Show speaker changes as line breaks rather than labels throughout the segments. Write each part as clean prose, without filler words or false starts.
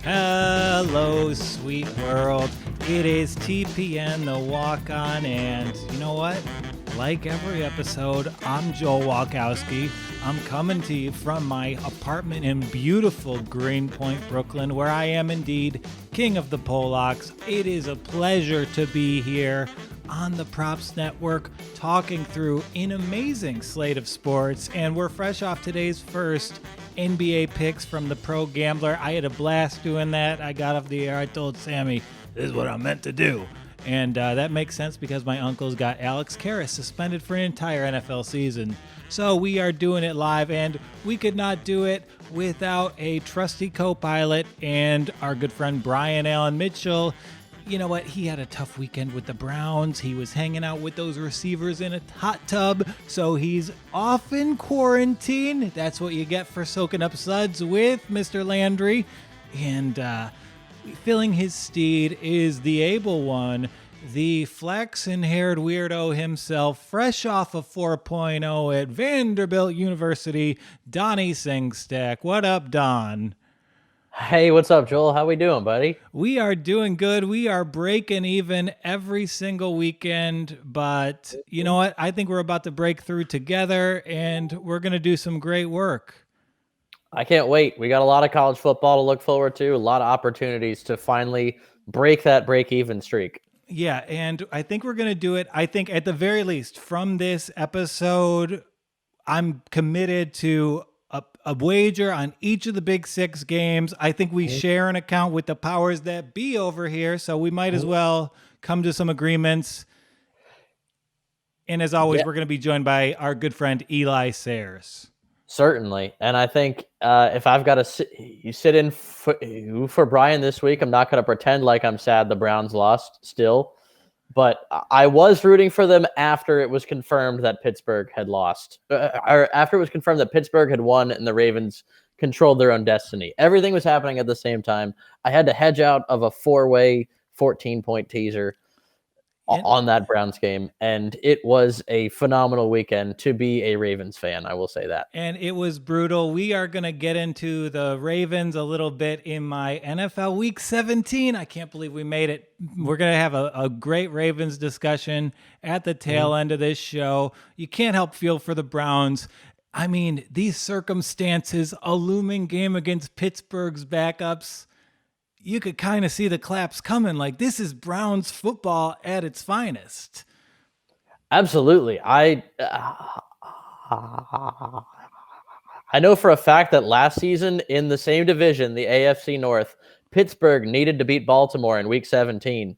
Hello, sweet world. It is TPN, the walk-on, and you know what? Like every episode, I'm Joel Walkowski. I'm coming to you from my apartment in beautiful Greenpoint, Brooklyn, where I am indeed king of the Polacks. It is a pleasure to be here on the Props Network, talking through an amazing slate of sports, and we're fresh off today's first NBA picks from the Pro Gambler. I had a blast doing that. I got off the air. I told Sammy, this is what I'm meant to do. And that makes sense because my uncle's got Alex Karras suspended for an entire NFL season. So we are doing it live, and we could not do it without a trusty co-pilot and our good friend Brian Allen Mitchell. You know what? He had a tough weekend with the Browns. He was hanging out with those receivers in a hot tub, so he's off in quarantine. That's what you get for soaking up suds with Mr. Landry. And filling his steed is the able one, the flaxen-haired weirdo himself, fresh off of 4.0 at Vanderbilt University, Donnie Singstack. What up, Don?
Hey, what's up, Joel? How we doing, buddy?
We are doing good. We are breaking even every single weekend, but you know what? I think we're about to break through together, and we're going to do some great work.
I can't wait. We got a lot of college football to look forward to, a lot of opportunities to finally break that break-even streak.
Yeah, and I think we're going to do it. I think at the very least from this episode, I'm committed to a wager on each of the Big Six games. I think we share an account with the powers that be over here, so we might as well come to some agreements. And as always, we're going to be joined by our good friend Eli Sayers.
Certainly. And I think if I've got to sit in for Brian this week, I'm not going to pretend like I'm sad the Browns lost still. But I was rooting for them after it was confirmed that Pittsburgh had lost. Or after it was confirmed that Pittsburgh had won and the Ravens controlled their own destiny. Everything was happening at the same time. I had to hedge out of a 4-way 14-point teaser on that Browns game, and it was a phenomenal weekend to be a Ravens fan, I will say that.
And it was brutal. We are going to get into the Ravens a little bit in my NFL Week 17. I can't believe we made it. We're going to have a great Ravens discussion at the tail end of this show. You can't help feel for the Browns. I mean, these circumstances, a looming game against Pittsburgh's backups, you could kind of see the claps coming. Like, this is Browns football at its finest.
Absolutely. I know for a fact that last season in the same division, the AFC North, Pittsburgh needed to beat Baltimore in Week 17.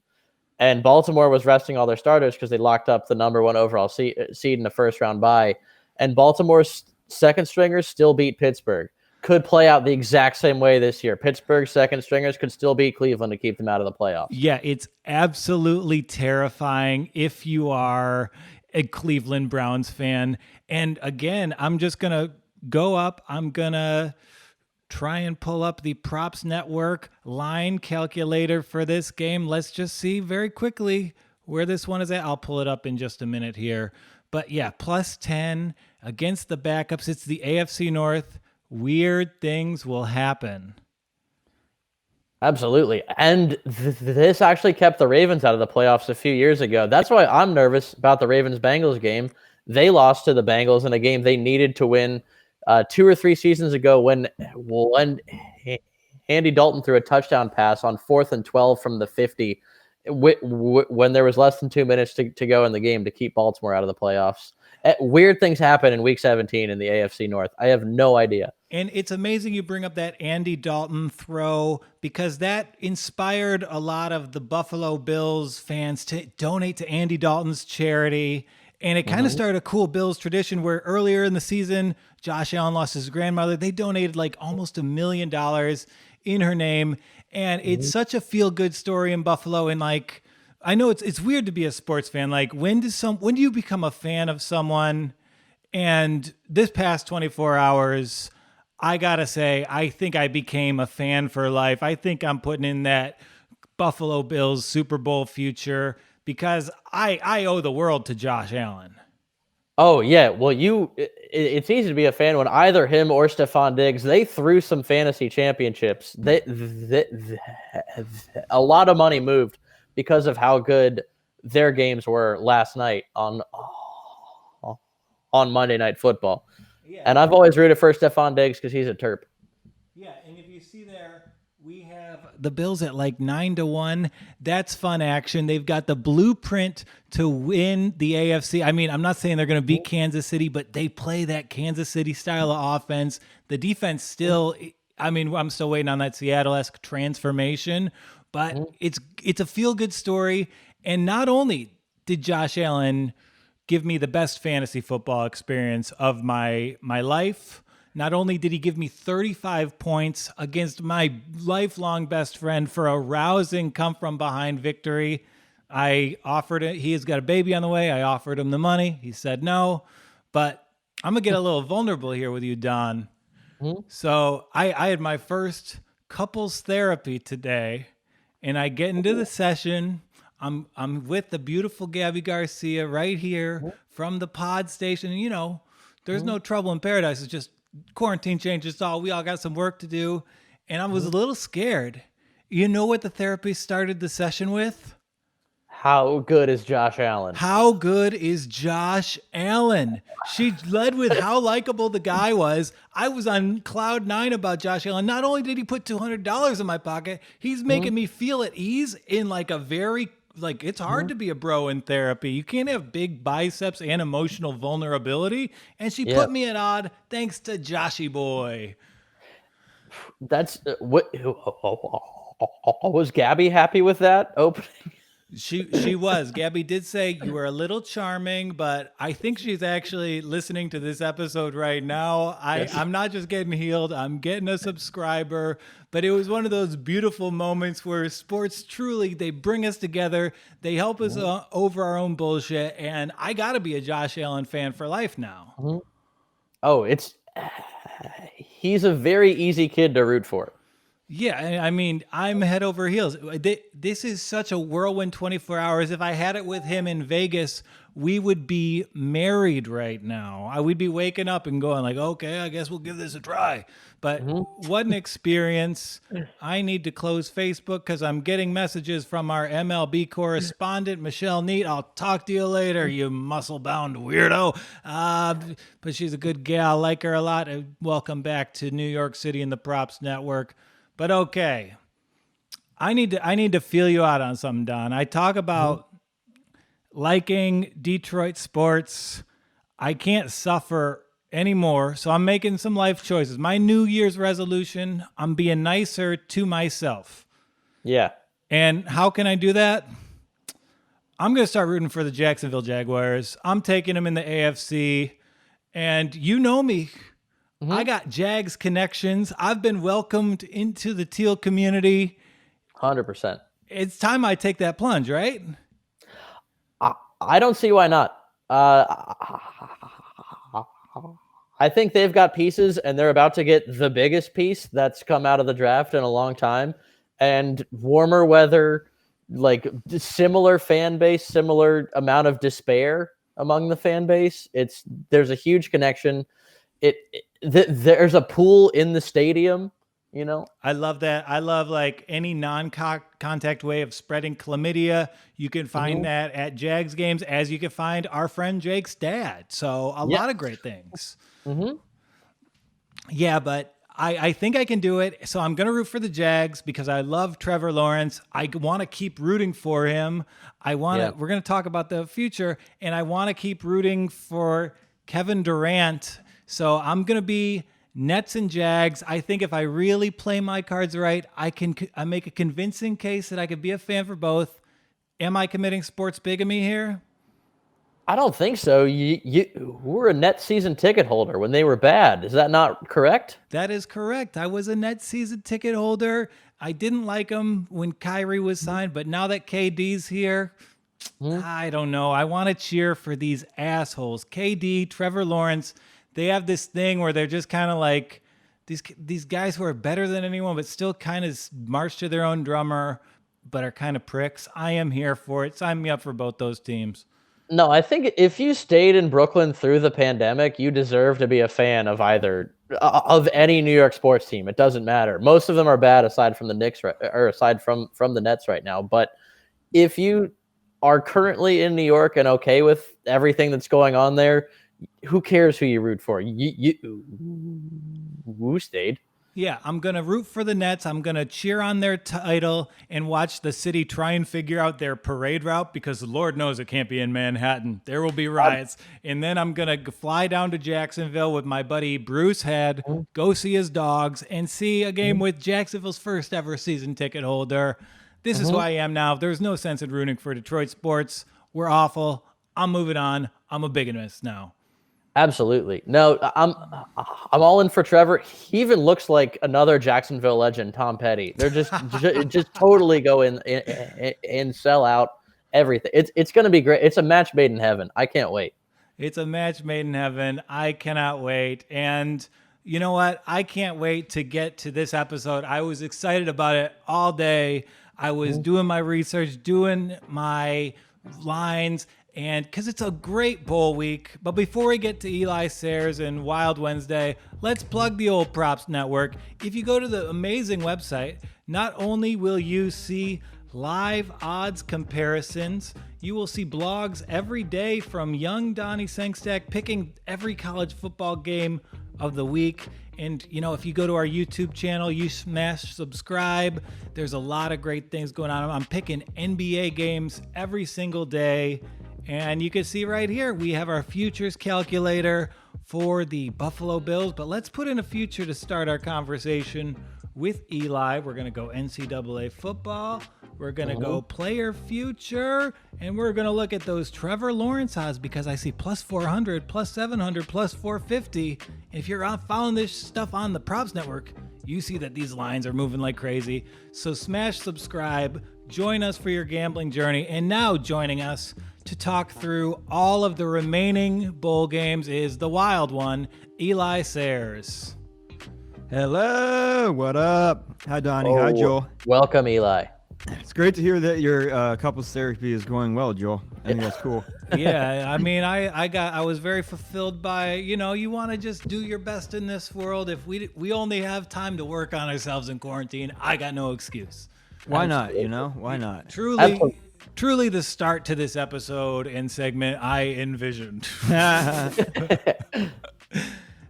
And Baltimore was resting all their starters because they locked up the number one overall seed in the first round bye. And Baltimore's second stringers still beat Pittsburgh. Could play out the exact same way this year. Pittsburgh's second stringers could still beat Cleveland to keep them out of the playoffs.
Yeah, it's absolutely terrifying if you are a Cleveland Browns fan. And again, I'm just going to go up. I'm going to try and pull up the Props Network line calculator for this game. Let's just see very quickly where this one is at. I'll pull it up in just a minute here. But yeah, plus 10 against the backups. It's the AFC North. Weird things will happen.
Absolutely. And this actually kept the Ravens out of the playoffs a few years ago. That's why I'm nervous about the Ravens-Bengals game. They lost to the Bengals in a game they needed to win 2 or 3 seasons ago when Andy Dalton threw a touchdown pass on 4th and 12 from the 50 when there was less than 2 minutes to go in the game to keep Baltimore out of the playoffs. Weird things happen in Week 17 in the AFC North. I have no idea.
And it's amazing you bring up that Andy Dalton throw because that inspired a lot of the Buffalo Bills fans to donate to Andy Dalton's charity. And it kind of started a cool Bills tradition where earlier in the season, Josh Allen lost his grandmother. They donated like almost $1 million in her name. And it's such a feel-good story in Buffalo. And like, I know it's weird to be a sports fan. Like, when do you become a fan of someone? And this past 24 hours, I gotta say, I think I became a fan for life. I think I'm putting in that Buffalo Bills Super Bowl future because I owe the world to Josh Allen.
Oh yeah, well it's easy to be a fan when either him or Stephon Diggs, they threw some fantasy championships. A lot of money moved because of how good their games were last night on Monday Night Football.
Yeah.
And I've always rooted for Stephon Diggs because he's a Terp.
Yeah, and if you see there, we have the Bills at like 9-1. That's fun action. They've got the blueprint to win the AFC. I mean, I'm not saying they're going to beat Kansas City, but they play that Kansas City style of offense. The defense still, I mean, I'm still waiting on that Seattle-esque transformation, but it's a feel-good story. And not only did Josh Allen give me the best fantasy football experience of my life, not only did he give me 35 points against my lifelong best friend for a rousing come-from-behind victory, I offered it. He has got a baby on the way. I offered him the money. He said no. But I'm going to get a little vulnerable here with you, Don. So I had my first couples therapy today, and I get into the session. I'm with the beautiful Gabby Garcia right here from the pod station. And, you know, there's no trouble in paradise. It's just quarantine changes all. We all got some work to do. And I was a little scared. You know what the therapist started the session with?
How good is Josh Allen?
How good is Josh Allen? She led with how likable the guy was. I was on cloud 9 about Josh Allen. Not only did he put $200 in my pocket, he's making me feel at ease in like a very, like, it's hard to be a bro in therapy. You can't have big biceps and emotional vulnerability. And she put me at odd thanks to Joshy boy.
That's what was Gabby happy with that opening?
She was. Gabby did say you were a little charming, but I think she's actually listening to this episode right now. I'm not just getting healed, I'm getting a subscriber. But it was one of those beautiful moments where sports truly, they bring us together. They help us over our own bullshit. And I got to be a Josh Allen fan for life now.
Oh, he's a very easy kid to root for.
Yeah, I mean, I'm head over heels. This is such a whirlwind 24 hours. If I had it with him in Vegas, we would be married right now. We'd be waking up and going like, okay, I guess we'll give this a try. But what an experience. I need to close Facebook because I'm getting messages from our MLB correspondent, Michelle Neat. I'll talk to you later, you muscle-bound weirdo. But she's a good gal. I like her a lot. Welcome back to New York City and the Props Network. But okay, I need to feel you out on something, Don. I talk about liking Detroit sports. I can't suffer anymore, so I'm making some life choices. My New Year's resolution, I'm being nicer to myself.
Yeah.
And how can I do that? I'm going to start rooting for the Jacksonville Jaguars. I'm taking them in the AFC. And you know me. I got Jags connections. I've been welcomed into the teal community.
100%.
It's time I take that plunge, right?
I don't see why not. I think they've got pieces, and they're about to get the biggest piece that's come out of the draft in a long time. And warmer weather, like similar fan base, similar amount of despair among the fan base. There's a huge connection. There's a pool in the stadium, you know.
I love that. I love like any non-contact way of spreading chlamydia. You can find that at Jags games, as you can find our friend Jake's dad. So a lot of great things. Yeah, but I think I can do it. So I'm going to root for the Jags because I love Trevor Lawrence. I want to keep rooting for him. We're going to talk about the future, and I want to keep rooting for Kevin Durant. So I'm going to be Nets and Jags. I think if I really play my cards right, I make a convincing case that I could be a fan for both. Am I committing sports bigamy here?
I don't think so. You were a Nets season ticket holder when they were bad. Is that not correct?
That is correct. I was a Nets season ticket holder. I didn't like them when Kyrie was signed, but now that KD's here, I don't know. I want to cheer for these assholes. KD, Trevor Lawrence. They have this thing where they're just kind of like these guys who are better than anyone, but still kind of march to their own drummer, but are kind of pricks. I am here for it. Sign me up for both those teams.
No, I think if you stayed in Brooklyn through the pandemic, you deserve to be a fan of either of any New York sports team. It doesn't matter. Most of them are bad aside from the Knicks or aside from the Nets right now. But if you are currently in New York and okay with everything that's going on there, who cares who you root for? Who stayed?
Yeah, I'm going to root for the Nets. I'm going to cheer on their title and watch the city try and figure out their parade route because Lord knows it can't be in Manhattan. There will be riots. And then I'm going to fly down to Jacksonville with my buddy Bruce Head, go see his dogs, and see a game with Jacksonville's first ever season ticket holder. This is who I am now. There's no sense in rooting for Detroit sports. We're awful. I'm moving on. I'm a bigamist now.
Absolutely. No, I'm all in for Trevor. He even looks like another Jacksonville legend, Tom Petty. They're just totally go in and sell out everything. It's going to be great. It's a match made in heaven. I can't wait.
It's a match made in heaven. I cannot wait. And you know what? I can't wait to get to this episode. I was excited about it all day. I was doing my research, doing my lines, and because it's a great bowl week. But before we get to Eli Sayers and Wild Wednesday, let's plug the old Props Network. If you go to the amazing website, not only will you see live odds comparisons, you will see blogs every day from young Donnie Sengstack picking every college football game of the week. And, you know, if you go to our YouTube channel, you smash subscribe. There's a lot of great things going on. I'm picking NBA games every single day. And you can see right here, we have our futures calculator for the Buffalo Bills. But let's put in a future to start our conversation with Eli. We're going to go NCAA football. We're going to go player future. And we're going to look at those Trevor Lawrence odds because I see plus 400, plus 700, plus 450. If you're out following this stuff on the Props Network, you see that these lines are moving like crazy. So smash subscribe. Join us for your gambling journey. And now joining us to talk through all of the remaining bowl games is the wild one, Eli Sayers.
Hello, what up? Hi, Donnie. Hi, Joel.
Welcome, Eli.
It's great to hear that your couples therapy is going well, Joel. I think that's cool.
Yeah, I mean, I was very fulfilled by, you know, you want to just do your best in this world. If we only have time to work on ourselves in quarantine, I got no excuse.
Why not? You know, why not?
Truly the start to this episode and segment I envisioned.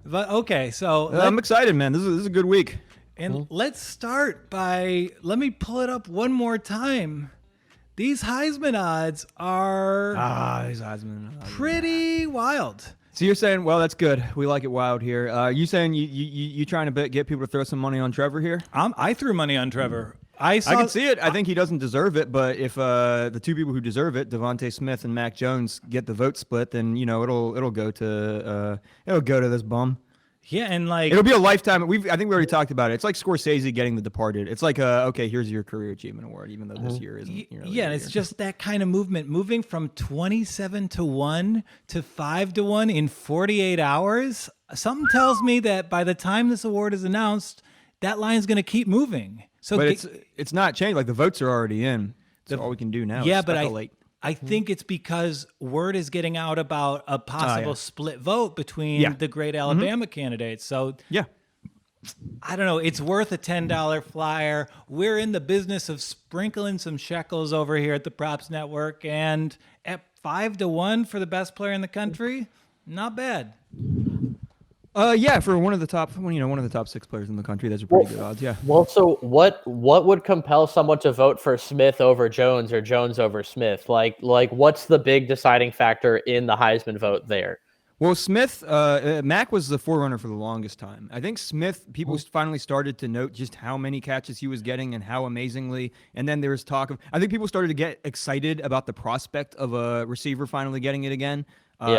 But okay, so
I'm excited, man. This is a good week.
And let's start by, let me pull it up one more time. These Heisman odds are pretty wild.
So you're saying, well, that's good. We like it wild here. You saying you trying to get people to throw some money on Trevor here?
I threw money on Trevor. I
can see it. I think he doesn't deserve it, but if the two people who deserve it, Devontae Smith and Mac Jones, get the vote split, then you know it'll go to this bum.
Yeah, and like
it'll be a lifetime. I think we already talked about it. It's like Scorsese getting The Departed. It's like okay, here's your career achievement award, even though this year isn't.
Yeah, and it's just that kind of movement, moving from 27-1 to 5-1 in 48 hours. Something tells me that by the time this award is announced, that line's going to keep moving. So,
but it's not changed. Like the votes are already in. That's all we can do now.
Yeah, but I think it's because word is getting out about a possible split vote between the great Alabama candidates. So
yeah,
I don't know. It's worth a $10 flyer. We're in the business of sprinkling some shekels over here at the Props Network, and at 5-1 for the best player in the country, not bad.
Yeah, for one of the top 6 players in the country, those are pretty good odds. Yeah.
Well, so what would compel someone to vote for Smith over Jones or Jones over Smith? Like what's the big deciding factor in the Heisman vote there?
Well, Smith, Mac was the forerunner for the longest time. I think Smith, people finally started to note just how many catches he was getting and how amazingly. And then there was talk of, I think people started to get excited about the prospect of a receiver finally getting it again.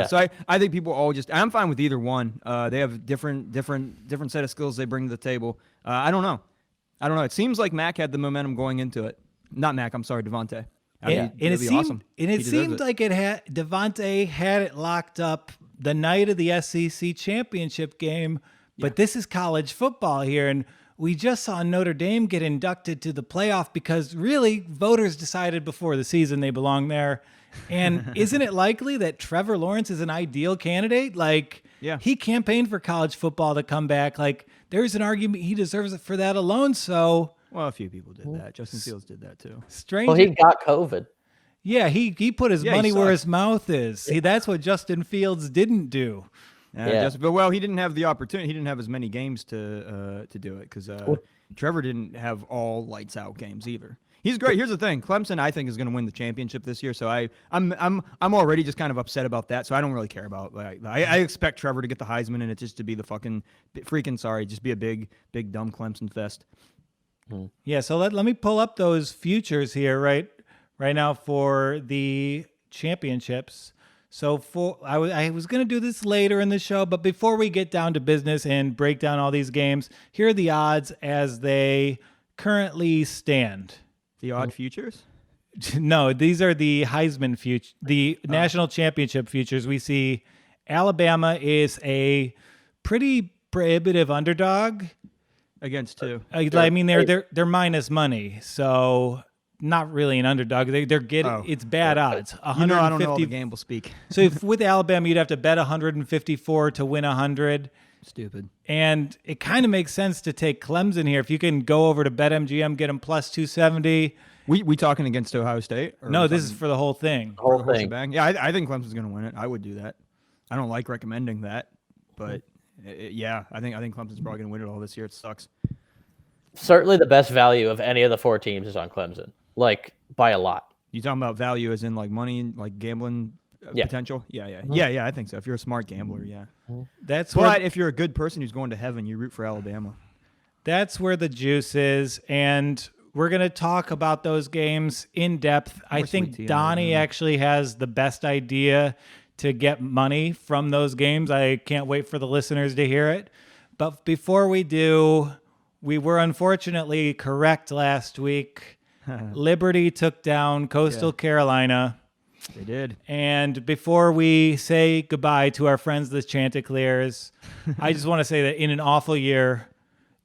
So I think people all I'm fine with either one. They have different set of skills they bring to the table. I don't know. It seems like Mac had the momentum going into it. Not Mac. I'm sorry, Devontae.
Awesome. And it seemed like Devontae had it locked up the night of the SEC championship game. But this is college football here, and we just saw Notre Dame get inducted to the playoff because really voters decided before the season they belong there. And isn't it likely that Trevor Lawrence is an ideal candidate? Like,
Yeah.
he campaigned for college football to come back. Like, there's an argument he deserves it for that alone. So,
Well, a few people did that. Justin Fields did that too.
strange.
Well, he got COVID.
Yeah, he put his
Yeah, he
money where
sucks.
his mouth is. See, that's what Justin Fields didn't do.
Yeah.
But well, he didn't have the opportunity. He didn't have as many games to do it because Trevor didn't have all lights out games either. He's great. Here's the thing: Clemson, I think, is going to win the championship this year. So I'm already just kind of upset about that. So I don't really care about. I expect Trevor to get the Heisman and it just to be the just be a big dumb Clemson fest.
Yeah, so let me pull up those futures here right now for the championships. So I was going to do this later in the show, but before we get down to business and break down all these games, here are the odds as they currently stand.
The odd futures.
No, these are the Heisman future, the national championship futures. We see Alabama is a pretty prohibitive underdog.
Against two.
I mean, they're minus money, so not really an underdog. They're getting it's bad odds.
I don't know all the gamble speak.
So if with Alabama, you'd have to bet 154 to win 100.
Stupid.
And it kind of makes sense to take Clemson here. If you can go over to BetMGM, get them plus 270.
We talking against Ohio State? Or
No, this is for the whole thing.
Whole
the whole
thing.
shebang? Yeah, I think Clemson's going to win it. I would do that. I don't like recommending that, but yeah, I think Clemson's probably going to win it all this year. It sucks.
Certainly the best value of any of the 4 teams is on Clemson, like by a lot.
You talking about value as in like money, like gambling potential? Yeah. I think so. If you're a smart gambler, yeah. But if you're a good person who's going to heaven, you root for Alabama.
That's where the juice is, and we're going to talk about those games in depth. I think Donnie actually has the best idea to get money from those games. I can't wait for the listeners to hear it. But before we do, we were unfortunately correct last week. Liberty took down Coastal Carolina.
They did.
And before we say goodbye to our friends, the Chanticleers, I just want to say that in an awful year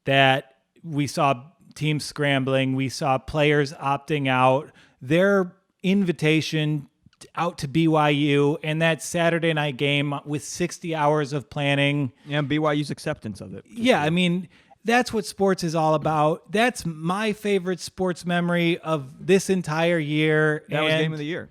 that we saw teams scrambling, we saw players opting out, their invitation out to BYU and that Saturday night game with 60 hours of planning.
Yeah, BYU's acceptance of it.
Yeah, I mean, that's what sports is all about. That's my favorite sports memory of this entire year.
That was game of the year.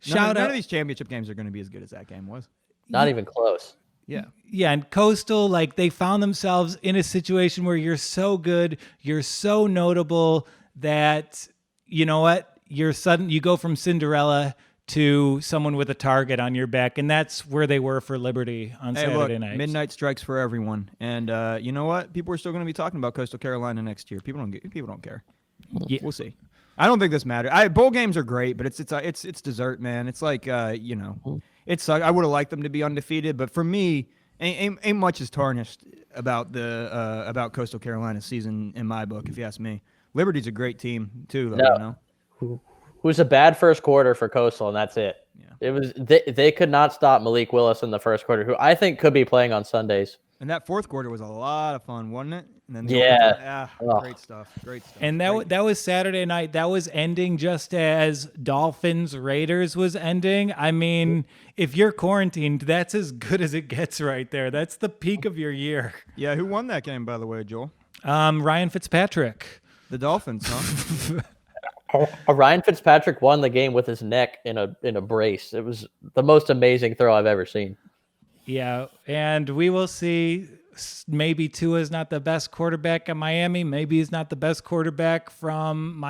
None
of these championship games are going to be as good as that game was.
Not even close.
Yeah.
Yeah, and Coastal, like, they found themselves in a situation where you're so good, you're so notable that, you know what, you go from Cinderella to someone with a target on your back, and that's where they were for Liberty on Saturday night.
Midnight strikes for everyone, and you know what? People are still going to be talking about Coastal Carolina next year. People don't care.
Yeah.
We'll see. I don't think this matters. Bowl games are great, but it's dessert, man. It's like it sucks. I would have liked them to be undefeated, but for me, ain't much is tarnished about about Coastal Carolina's season in my book, if you ask me. Liberty's a great team too, though.
No.
You know?
It was a bad first quarter for Coastal, and that's it.
Yeah.
It was they could not stop Malik Willis in the first quarter, who I think could be playing on Sundays.
And that fourth quarter was a lot of fun, wasn't it? And then great stuff.
And that was Saturday night. That was ending just as Dolphins Raiders was ending. I mean, if you're quarantined, that's as good as it gets right there. That's the peak of your year.
Yeah, who won that game, by the way, Joel?
Ryan Fitzpatrick.
The Dolphins, huh?
Ryan Fitzpatrick won the game with his neck in a brace. It was the most amazing throw I've ever seen.
Yeah, and we will see. Maybe Tua's not the best quarterback at Miami. Maybe he's not the best quarterback from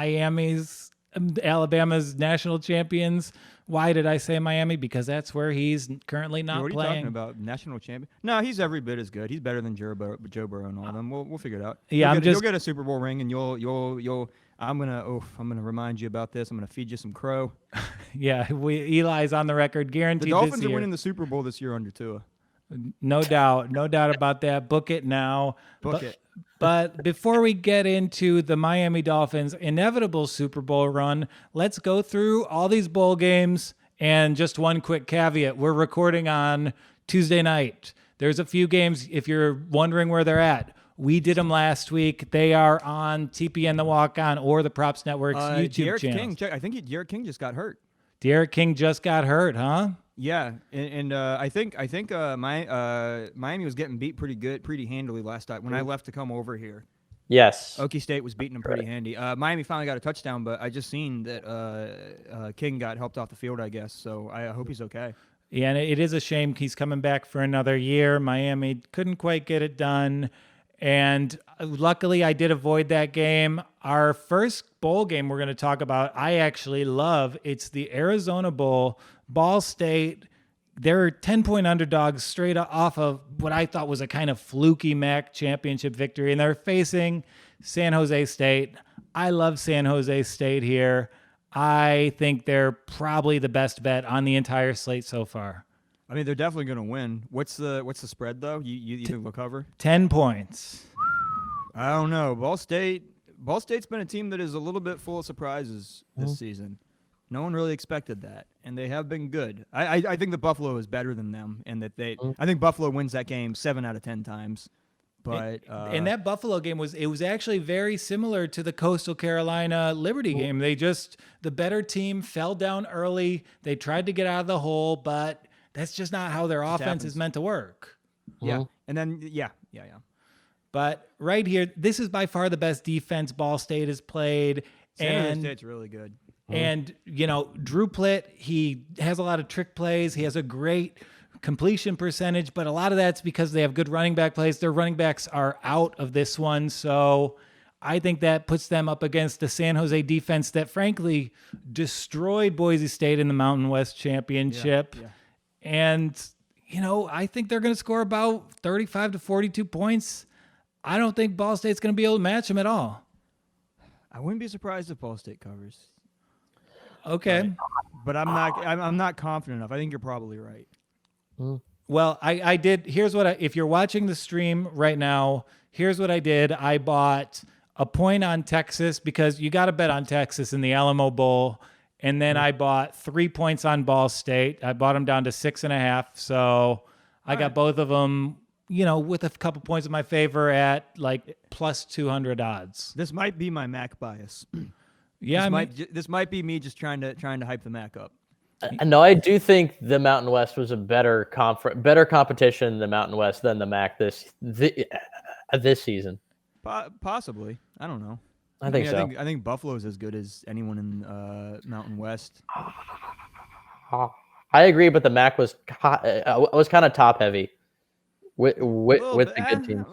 Alabama's national champions. Why did I say Miami? Because that's where he's currently not
what are you
playing.
talking about? National champion? No, he's every bit as good. He's better than Joe Burrow and all of them. We'll figure it out.
Yeah,
you'll get a Super Bowl ring, and you'll. I'm gonna remind you about this. I'm gonna feed you some crow.
Yeah, Eli's on the record, guaranteed.
The Dolphins
this year.
are winning the Super Bowl this year under Tua.
No doubt about that. Book it now.
Book it.
But before we get into the Miami Dolphins' inevitable Super Bowl run, let's go through all these bowl games. And just one quick caveat: we're recording on Tuesday night. There's a few games. If you're wondering where they're at, We did them last week. They are on TPN The Walk On or the Props Network's YouTube channel.
I think Derek King just got hurt.
Derek King just got hurt, huh?
Yeah, and I think Miami was getting beat pretty handily last time when I left to come over here.
Yes.
Okie State was beating them pretty handy. Miami finally got a touchdown, but I just seen that King got helped off the field, I guess. So I hope he's okay.
Yeah, and it is a shame he's coming back for another year. Miami couldn't quite get it done. And luckily, I did avoid that game. Our first bowl game we're going to talk about, I actually love. It's the Arizona Bowl. Ball State, they're 10-point underdogs straight off of what I thought was a kind of fluky MAC championship victory. And they're facing San Jose State. I love San Jose State here. I think they're probably the best bet on the entire slate so far.
I mean, they're definitely going to win. What's the spread though? You think they'll cover?
10 points.
I don't know. Ball State's been a team that is a little bit full of surprises this season. No one really expected that, and they have been good. I think the Buffalo is better than them, and that I think Buffalo wins that game 7 out of 10 times. But
and that Buffalo game was actually very similar to the Coastal Carolina Liberty game. The better team fell down early. They tried to get out of the hole, but that's just not how their offense is meant to work.
Yeah. And then, yeah.
But right here, this is by far the best defense Ball State has played.
San Jose State's really good.
And, Drew Plitt, he has a lot of trick plays. He has a great completion percentage, but a lot of that's because they have good running back plays. Their running backs are out of this one. So I think that puts them up against the San Jose defense that, frankly, destroyed Boise State in the Mountain West Championship.
Yeah.
And, I think they're going to score about 35 to 42 points. I don't think Ball State's going to be able to match them at all.
I wouldn't be surprised if Ball State covers.
Okay.
But I'm not confident enough. I think you're probably right.
Well, I did. Here's what if you're watching the stream right now, here's what I did. I bought a point on Texas because you got to bet on Texas in the Alamo Bowl. And then I bought 3 points on Ball State. I bought them down to 6.5. So I got both of them, with a couple points in my favor at like plus 200 odds.
This might be my MAC bias.
Yeah,
this might be me just trying to hype the MAC up.
No, I do think the Mountain West was a better competition in the Mountain West than the MAC this season.
Possibly, I don't know.
I think so.
I think Buffalo's as good as anyone in Mountain West.
I agree, but the MAC was kind of top heavy with the good teams.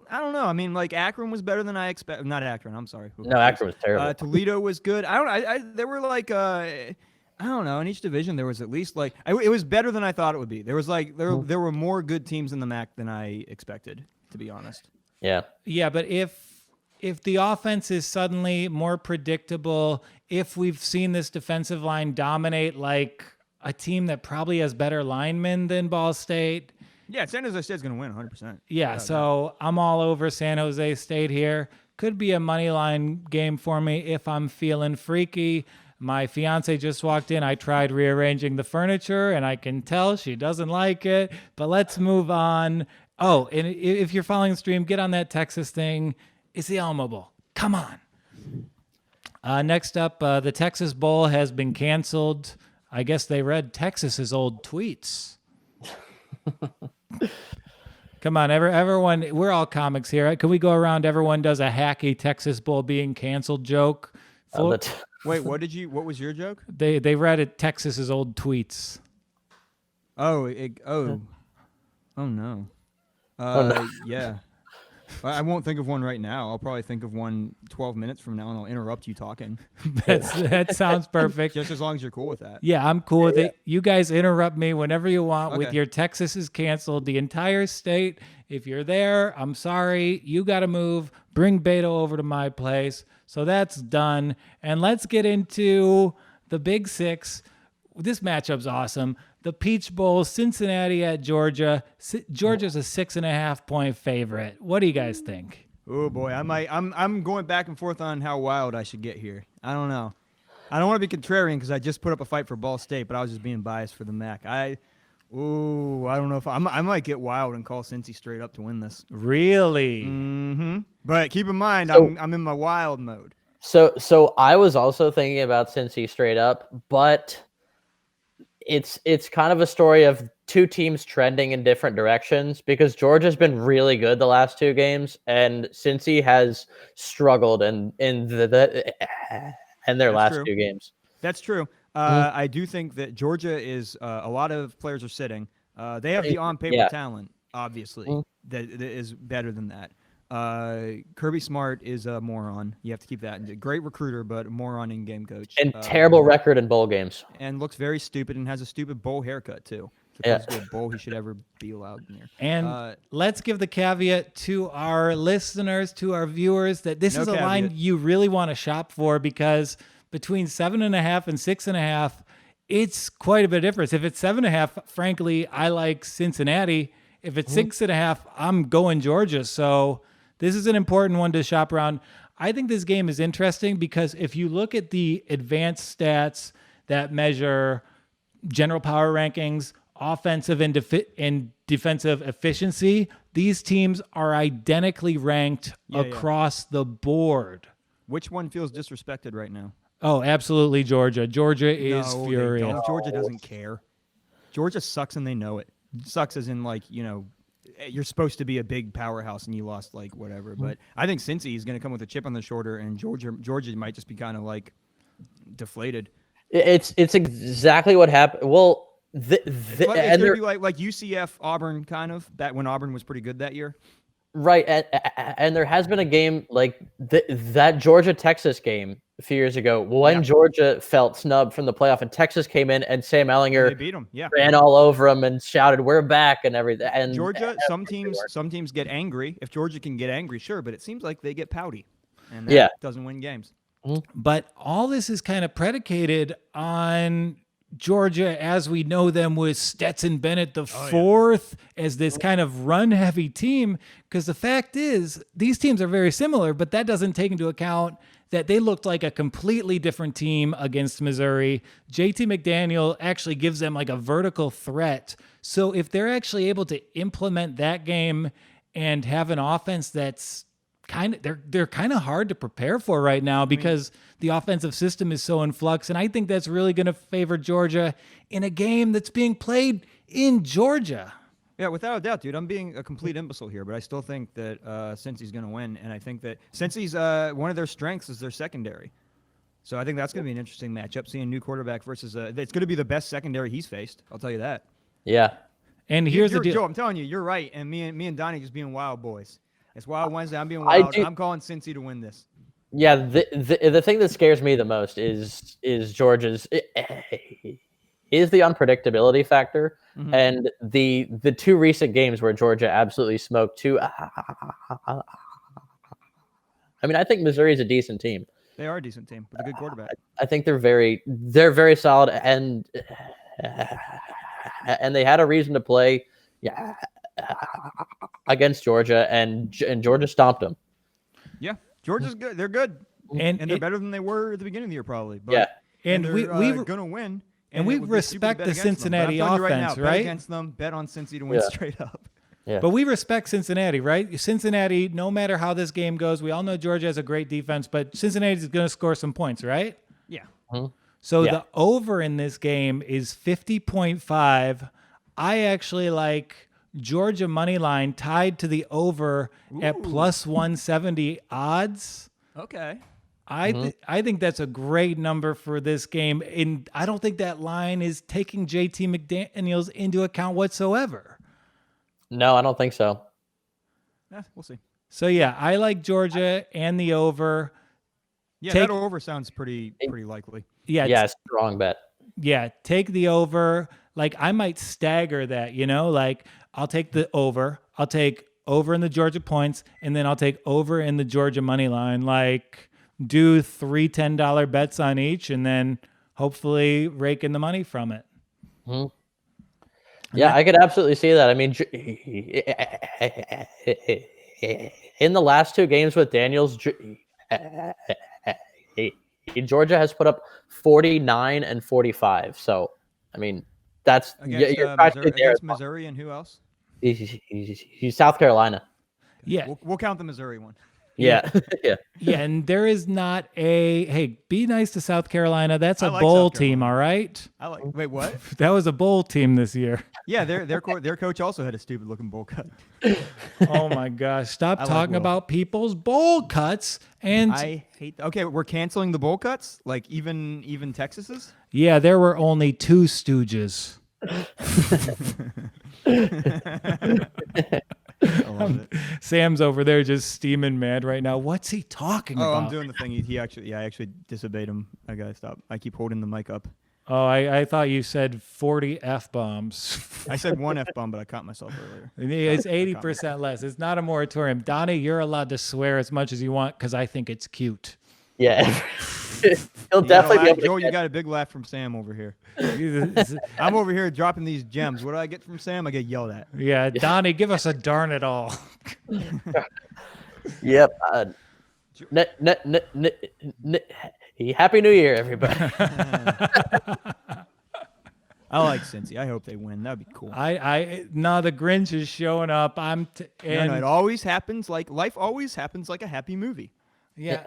I don't know. I mean, like Akron was better than I expected. Not Akron. I'm sorry.
No, Akron was terrible.
Toledo was good. There were like I don't know. In each division, there was at least like it was better than I thought it would be. There was like there were more good teams in the MAC than I expected, to be honest.
Yeah.
Yeah, but if the offense is suddenly more predictable, if we've seen this defensive line dominate like a team that probably has better linemen than Ball State.
Yeah, San Jose State's going to win 100%.
Yeah, so I'm all over San Jose State here. Could be a money line game for me if I'm feeling freaky. My fiance just walked in. I tried rearranging the furniture, and I can tell she doesn't like it. But let's move on. Oh, and if you're following the stream, get on that Texas thing. It's the Alamo Bowl. Come on. Next up, the Texas Bowl has been canceled. I guess they read Texas's old tweets. Come on, everyone. We're all comics here. Can we go around? Everyone does a hacky Texas Bowl being canceled joke.
Wait, what was your joke?
They read it Texas's old tweets.
Oh no. Yeah. I won't think of one right now. I'll probably think of one 12 minutes from now, and I'll interrupt you talking.
That sounds perfect.
Just as long as you're cool with that.
Yeah, I'm cool with it. You guys interrupt me whenever you want with your Texas is canceled. The entire state, if you're there, I'm sorry. You got to move. Bring Beto over to my place. So that's done. And let's get into the Big Six. This matchup's awesome. The Peach Bowl, Cincinnati at Georgia. Georgia's a 6.5 point favorite. What do you guys think?
Oh boy, I'm going back and forth on how wild I should get here. I don't know. I don't want to be contrarian because I just put up a fight for Ball State, but I was just being biased for the MAC. Ooh, I don't know if I might get wild and call Cincy straight up to win this.
Really?
Mm-hmm. But keep in mind,
So-
I'm in my wild mode.
So I was also thinking about Cincy straight up, but it's kind of a story of two teams trending in different directions because Georgia's been really good the last two games, and Cincy has struggled in their
That's
last
true.
two games.
That's true.
Mm-hmm.
I do think that Georgia is a lot of players are sitting. They have the on-paper talent, obviously, that is better than that. Kirby Smart is a moron. You have to keep that. Great recruiter, but a moron in-game coach.
And terrible record in bowl games.
And looks very stupid and has a stupid bowl haircut, too.
Yeah.
To a bowl he should ever be allowed in there.
And let's give the caveat to our listeners, to our viewers, that this is a line you really want to shop for because between 7.5 and 6.5, it's quite a bit of difference. If it's 7.5, frankly, I like Cincinnati. If it's 6.5, I'm going Georgia. So this is an important one to shop around. I think this game is interesting because if you look at the advanced stats that measure general power rankings, offensive and defensive efficiency, these teams are identically ranked across the board.
Which one feels disrespected right now?
Oh, absolutely, Georgia. Georgia is furious.
Georgia doesn't care. Georgia sucks and they know it. Sucks as in you're supposed to be a big powerhouse and you lost whatever. But I think Cincy is going to come with a chip on the shoulder, and Georgia might just be kind of deflated.
It's exactly what happened. Well,
it's going to be like UCF Auburn kind of that when Auburn was pretty good that year.
Right, and there has been a game like that Georgia-Texas game a few years ago when Georgia felt snubbed from the playoff, and Texas came in and Sam Ehlinger
they beat them. Yeah,
ran all over them and shouted, "We're back!" and everything. And
Georgia, some teams get angry. If Georgia can get angry, sure, but it seems like they get pouty, and that doesn't win games.
But all this is kind of predicated on Georgia as we know them with Stetson Bennett the fourth as this kind of run-heavy team, because the fact is these teams are very similar, but that doesn't take into account that they looked like a completely different team against Missouri. JT McDaniel actually gives them a vertical threat. So if they're actually able to implement that game and have an offense that's they're kind of hard to prepare for right now because the offensive system is so in flux. And I think that's really going to favor Georgia in a game that's being played in Georgia.
Yeah, without a doubt, dude. I'm being a complete imbecile here, but I still think that Cincy's going to win. And I think that Cincy's one of their strengths is their secondary. So I think that's going to be an interesting matchup, seeing a new quarterback versus it's going to be the best secondary he's faced. I'll tell you that.
Yeah.
And here's the deal.
Joe, I'm telling you, you're right. And me and Donnie just being wild boys. It's Wild Wednesday. I'm being wild. I'm calling Cincy to win this.
Yeah, the thing that scares me the most is Georgia's is the unpredictability factor, and the two recent games where Georgia absolutely smoked two. I mean, I think Missouri's a decent team.
They are a decent team with a good quarterback.
I think they're very solid, and they had a reason to play. Yeah. Against Georgia, and Georgia stomped them.
Yeah, Georgia's good. They're good, and they're better than they were at the beginning of the year, probably. But,
and
we're gonna win.
And we respect the Cincinnati offense, right?
Bet against them. Bet on Cincy to win straight up.
Yeah. But we respect Cincinnati, right? Cincinnati, no matter how this game goes, we all know Georgia has a great defense, but Cincinnati is going to score some points, right?
Yeah.
So the over in this game is 50.5. I actually like Georgia money line tied to the over at plus 170 odds.
Okay.
I think that's a great number for this game. And I don't think that line is taking JT McDaniels into account whatsoever.
No, I don't think so.
Yeah, we'll see.
So yeah, I like Georgia and the over.
Yeah, that over sounds pretty likely.
Yeah,
strong bet.
Yeah, take the over. I might stagger that, I'll take the over. I'll take over in the Georgia points, and then I'll take over in the Georgia money line. Do 3 $10 bets on each, and then hopefully rake in the money from it.
Yeah, I could absolutely see that. I mean, in the last two games with Daniels, Georgia has put up 49 and 45. So, I mean, That's
Against,
you're practically
Missouri,
there.
against Missouri and who else?
He's South Carolina.
Yeah.
We'll count the Missouri one.
Yeah. Yeah.
Yeah, and there is not hey, be nice to South Carolina. That's
I
a
like
bowl
South
team,
Carolina.
all right?
Wait, what?
That was a bowl team this year.
Yeah, their coach also had a stupid looking bowl cut.
Oh my gosh. Stop
like
talking
Will.
about people's bowl cuts. And
I hate. Okay, we're canceling the bowl cuts, like even Texas's.
yeah, there were only 2 Stooges.
I love it.
Sam's over there just steaming mad right now. What's he talking
Oh,
about?
I'm doing the thing. I actually disobeyed him. I gotta stop. I keep holding the mic up.
Oh, I thought you said 40 F-bombs.
I said one F-bomb, but I caught myself earlier.
It's 80% less. It's not a moratorium. Donnie, you're allowed to swear as much as you want because I think it's cute.
Yeah. He'll definitely be able to
Joel, you
catch-
got a big laugh from Sam over here. I'm over here dropping these gems. What do I get from Sam? I get yelled at.
Yeah, Donnie, give us a darn it all.
Yep. Happy New Year, everybody.
I like Cincy. I hope they win. That'd be cool.
No, the Grinch is showing up.
No, it always happens like life always happens like a happy movie.
Yeah.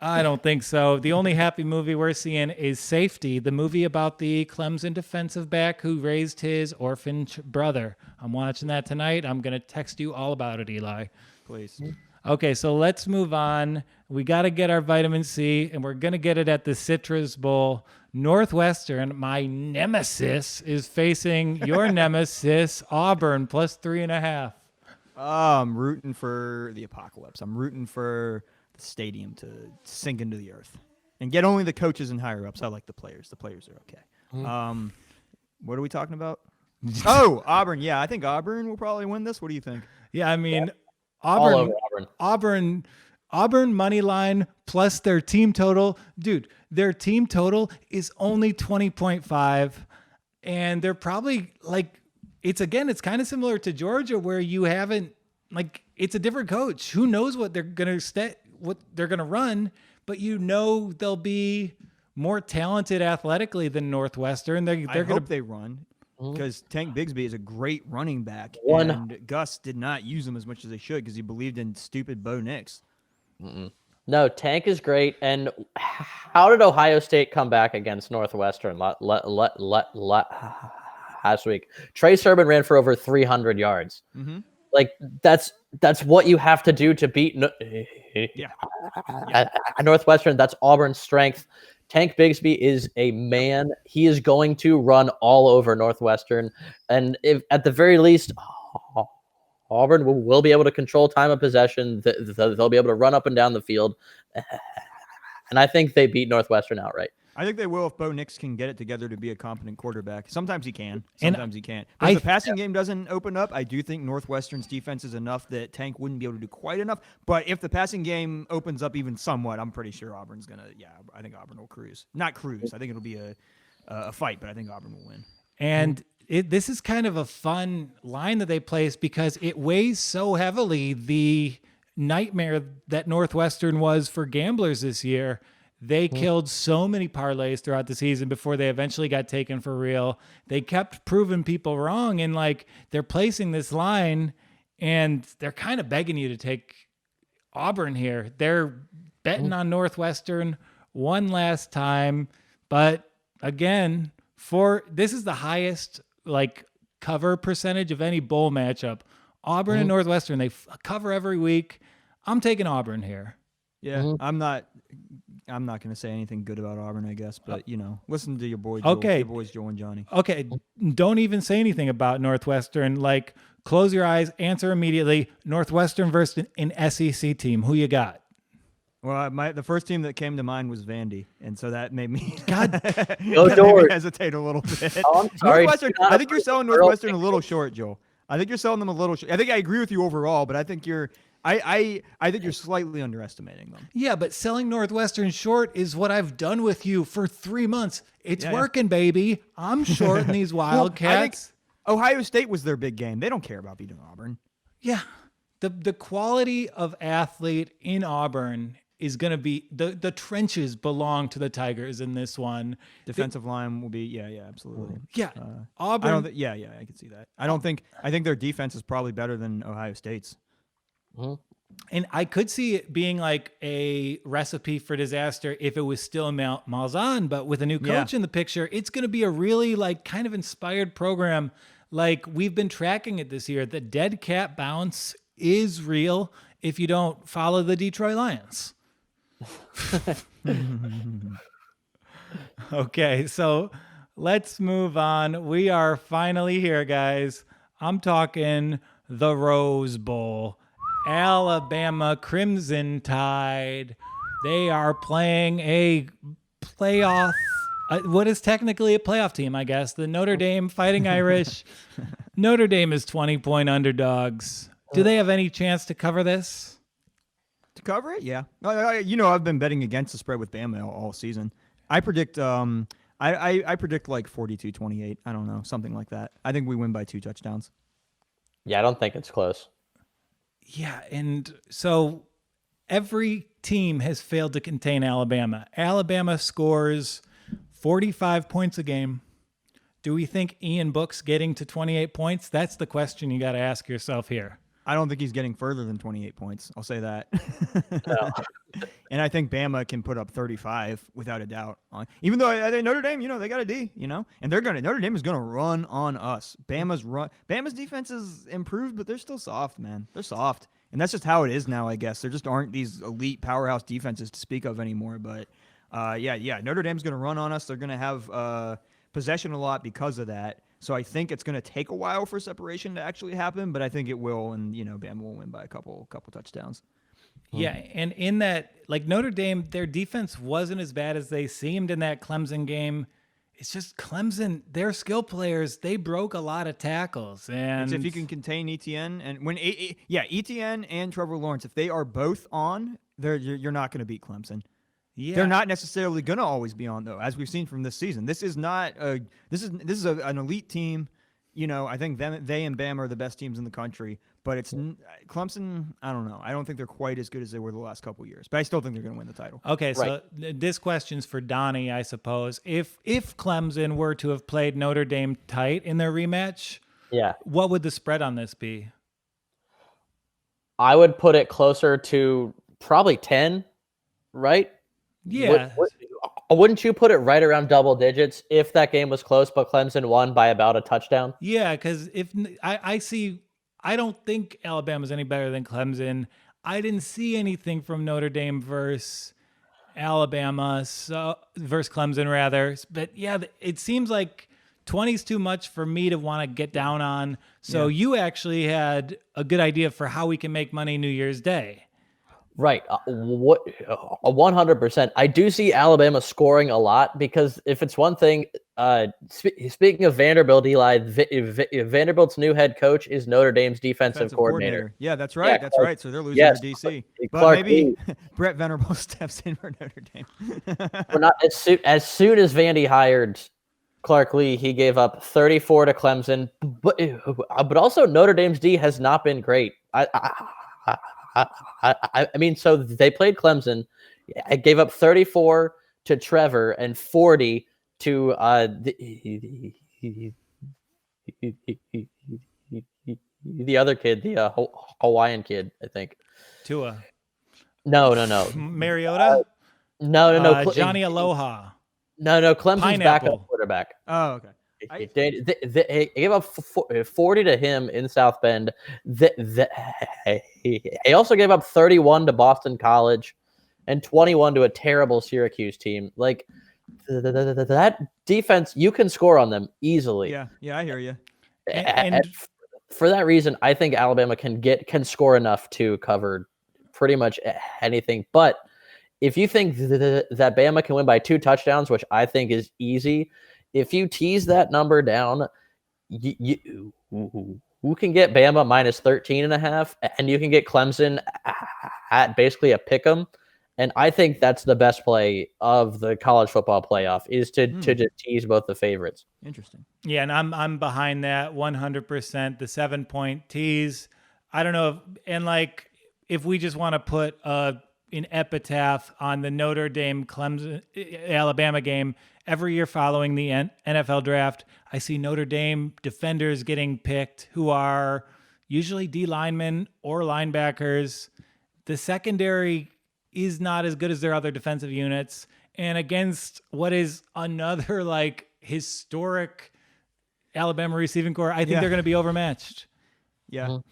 I don't think so. The only happy movie we're seeing is Safety, the movie about the Clemson defensive back who raised his orphan brother. I'm watching that tonight. I'm going to text you all about it, Eli.
Please.
Okay, so let's move on. We got to get our vitamin C, and we're going to get it at the Citrus Bowl. Northwestern, my nemesis, is facing your nemesis, Auburn, plus 3.5.
I'm rooting for the apocalypse. I'm rooting for the stadium to sink into the earth and get only the coaches and higher ups. I like the players. The players are okay. What are we talking about? Oh, Auburn. Yeah, I think Auburn will probably win this. What do you think?
Yeah, I mean,
All over Auburn.
Auburn money line plus their team total. Dude, their team total is only 20.5, and they're probably like, it's kind of similar to Georgia where you haven't, like, it's a different coach. Who knows what they're going to what they're going to run, but they'll be more talented athletically than Northwestern. I hope
they run because Tank Bigsby is a great running back.
One-
And Gus did not use him as much as they should because he believed in stupid Bo Nix.
No, Tank is great. And how did Ohio State come back against Northwestern last week? Trey Sermon ran for over 300 yards.
Mm-hmm.
Like that's what you have to do to beat Northwestern. That's Auburn's strength. Tank Bigsby is a man. He is going to run all over Northwestern, and if at the very least, Auburn will be able to control time of possession. They'll be able to run up and down the field, and I think they beat Northwestern outright.
I think they will if Bo Nix can get it together to be a competent quarterback. Sometimes he can. Sometimes he can't. But if the passing game doesn't open up, I do think Northwestern's defense is enough that Tank wouldn't be able to do quite enough. But if the passing game opens up even somewhat, I'm pretty sure Auburn's going to, I think Auburn will cruise. Not cruise. I think it'll be a fight, but I think Auburn will win.
And this is kind of a fun line that they place because it weighs so heavily the nightmare that Northwestern was for gamblers this year. They killed so many parlays throughout the season before they eventually got taken for real. They kept proving people wrong, and like they're placing this line, and they're kind of begging you to take Auburn here. They're betting on Northwestern one last time, but again, this is the highest like cover percentage of any bowl matchup. Auburn and Northwestern, they cover every week. I'm taking Auburn here.
Yeah, I'm not going to say anything good about Auburn, I guess, but listen to your boys, Joel and Johnny.
Okay, don't even say anything about Northwestern. Like, close your eyes, answer immediately. Northwestern versus an SEC team. Who you got?
Well, the first team that came to mind was Vandy, and so that made me hesitate a little bit.
Oh, I'm sorry.
I think you're selling Northwestern a little short, Joel. I think you're selling them a little short. I think I agree with you overall, but I think you're slightly underestimating them.
Yeah, but selling Northwestern short is what I've done with you for 3 months. It's working, baby. I'm shorting these Wildcats.
Ohio State was their big game. They don't care about beating Auburn.
Yeah. The quality of athlete in Auburn is going to be the trenches belong to the Tigers in this one.
Defensive line will be absolutely.
Yeah,
I
Auburn.
I can see that. I think their defense is probably better than Ohio State's.
Mm-hmm.
And I could see it being like a recipe for disaster if it was still Malzahn, but with a new coach in the picture, it's going to be a really like kind of inspired program. Like we've been tracking it this year. The dead cat bounce is real if you don't follow the Detroit Lions. Okay, so let's move on. We are finally here, guys. I'm talking the Rose Bowl. Alabama Crimson Tide. They are playing a playoff. What is technically a playoff team, I guess. The Notre Dame Fighting Irish. Notre Dame is 20-point underdogs. Do they have any chance to cover this?
To cover it, yeah. I've been betting against the spread with Bama all season. I predict I predict like 42-28. I don't know, something like that. I think we win by 2 touchdowns.
Yeah, I don't think it's close.
Yeah, and so every team has failed to contain Alabama. Alabama scores 45 points a game. Do we think Ian Book's getting to 28 points? That's the question you got to ask yourself here.
I don't think he's getting further than 28 points. I'll say that.
No.
And I think Bama can put up 35 without a doubt. Even though I think Notre Dame, they got a D, and Notre Dame is going to run on us. Bama's defense is improved, but they're still soft, man. They're soft. And that's just how it is now, I guess. There just aren't these elite powerhouse defenses to speak of anymore. But Notre Dame's going to run on us. They're going to have possession a lot because of that. So I think it's going to take a while for separation to actually happen, but I think it will, and Bama will win by a couple touchdowns.
Yeah, and in that, like Notre Dame, their defense wasn't as bad as they seemed in that Clemson game. It's just Clemson, their skill players, they broke a lot of tackles. And
if you can contain ETN, and when ETN and Trevor Lawrence, if they are both on, you're not going to beat Clemson. Yeah. They're not necessarily going to always be on, though, as we've seen from this season. This is not an elite team. I think they and Bama are the best teams in the country, but it's Clemson. I don't know. I don't think they're quite as good as they were the last couple of years, but I still think they're going to win the title.
Okay, so this question's for Donnie, I suppose. If Clemson were to have played Notre Dame tight in their rematch, what would the spread on this be?
I would put it closer to probably 10, right?
Yeah.
Wouldn't you put it right around double digits if that game was close, but Clemson won by about a touchdown?
Yeah, because if I don't think Alabama's any better than Clemson. I didn't see anything from Notre Dame versus Alabama, versus Clemson rather. But yeah, it seems like 20 is too much for me to want to get down on. So you actually had a good idea for how we can make money New Year's Day.
Right. 100%. I do see Alabama scoring a lot because if it's one thing, speaking of Vanderbilt, Eli, Vanderbilt's new head coach is Notre Dame's defensive coordinator.
Yeah, that's right. That's right. So they're losing their DC. But maybe Brett Venables steps in for Notre Dame.
We're not as soon as Vandy hired Clark Lee, he gave up 34 to Clemson, but also Notre Dame's D has not been great. I mean, so they played Clemson. I gave up 34 to Trevor and 40 to the other kid, the Hawaiian kid, I think.
Tua.
No.
Mariota?
No.
Johnny Aloha.
No. Clemson's
Pineapple.
backup quarterback.
Oh, okay.
They gave up 40 to him in South Bend. He also gave up 31 to Boston College and 21 to a terrible Syracuse team. Like that defense, you can score on them easily.
Yeah, I hear you.
And
for that reason, I think Alabama can score enough to cover pretty much anything. But if you think that Bama can win by 2 touchdowns, which I think is easy, if you tease that number down, you can get Bama minus 13.5, and you can get Clemson at basically a pick 'em. And I think that's the best play of the college football playoff is to just tease both the favorites.
Interesting.
Yeah, and I'm behind that 100%. The 7-point tease. I don't know if we just want to put an epitaph on the Notre Dame Clemson Alabama game every year following the NFL draft. I see Notre Dame defenders getting picked who are usually D linemen or linebackers. The secondary is not as good as their other defensive units. And against what is another like historic Alabama receiving core, I think they're going to be overmatched.
Yeah.
Mm-hmm.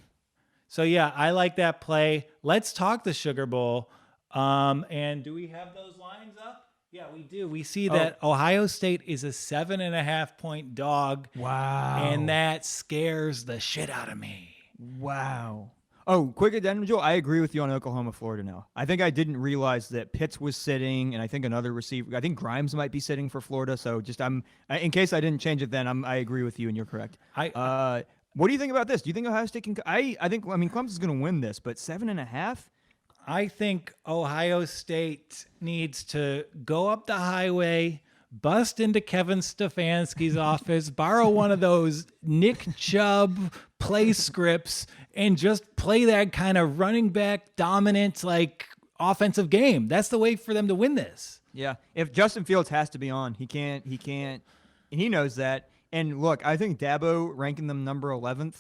So yeah, I like that play. Let's talk the Sugar Bowl. And do we have those lines up? Yeah, we do. We see that Ohio State is a 7.5 point dog.
Wow.
And that scares the shit out of me.
Wow. Oh, quick addendum, Joel. I agree with you on Oklahoma, Florida now. I think I didn't realize that Pitts was sitting, and I think another receiver. I think Grimes might be sitting for Florida. So just in case I didn't change it, then I agree with you, and you're correct. What do you think about this? Do you think Ohio State can? I mean, Clemson's going to win this, but 7.5.
I think Ohio State needs to go up the highway, bust into Kevin Stefanski's office, borrow one of those Nick Chubb play scripts, and just play that kind of running back dominant, like offensive game. That's the way for them to win this.
Yeah. If Justin Fields has to be on, he can't, and he knows that. And look, I think Dabo ranking them number 11th,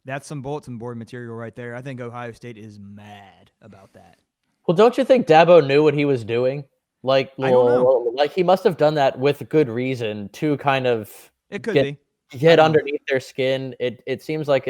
that's some bulletin board material right there. I think Ohio State is mad about that.
Well, don't you think Dabo knew what he was doing? Like,
I don't know.
like he must have done that with good reason to kind of get underneath their skin. It seems like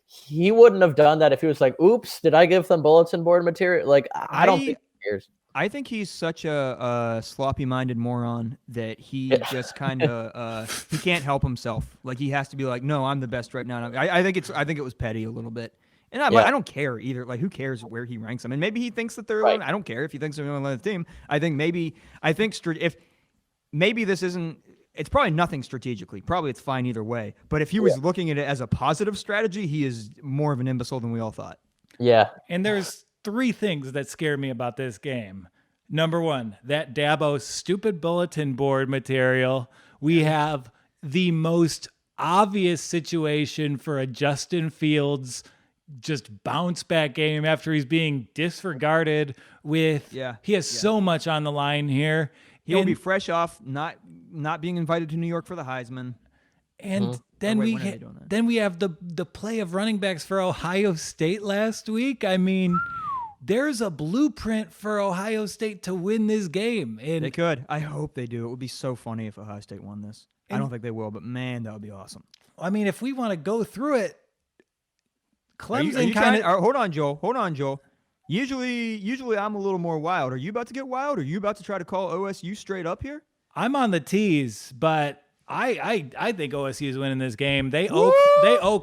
he wouldn't have done that if he was like, "Oops, did I give them bulletin board material?" Like, I don't think he cares.
I think he's such a sloppy-minded moron that he just kind of he can't help himself. Like he has to be like, "No, I'm the best right now." I think it was petty a little bit, and I don't care either. Like, who cares where he ranks them? And maybe he thinks that they're.
Right.
I don't care if he thinks they're going to the team. I think if maybe this isn't. It's probably nothing strategically. Probably it's fine either way. But if he was looking at it as a positive strategy, he is more of an imbecile than we all thought.
Yeah.
And there's 3 things that scare me about this game. Number 1, that Dabo stupid bulletin board material. We have the most obvious situation for a Justin Fields just bounce back game after he's being disregarded with he has so much on the line here.
He'll be fresh off not being invited to New York for the Heisman.
And then we have the play of running backs for Ohio State last week. I mean, there's a blueprint for Ohio State to win this game. And
they could. I hope they do. It would be so funny if Ohio State won this. I don't think they will, but man, that would be awesome.
I mean, if we want to go through it, Clemson
Hold on, Joel. Usually I'm a little more wild. Are you about to get wild? Are you about to try to call OSU straight up here?
I'm on the tees, but I think OSU is winning this game. They owe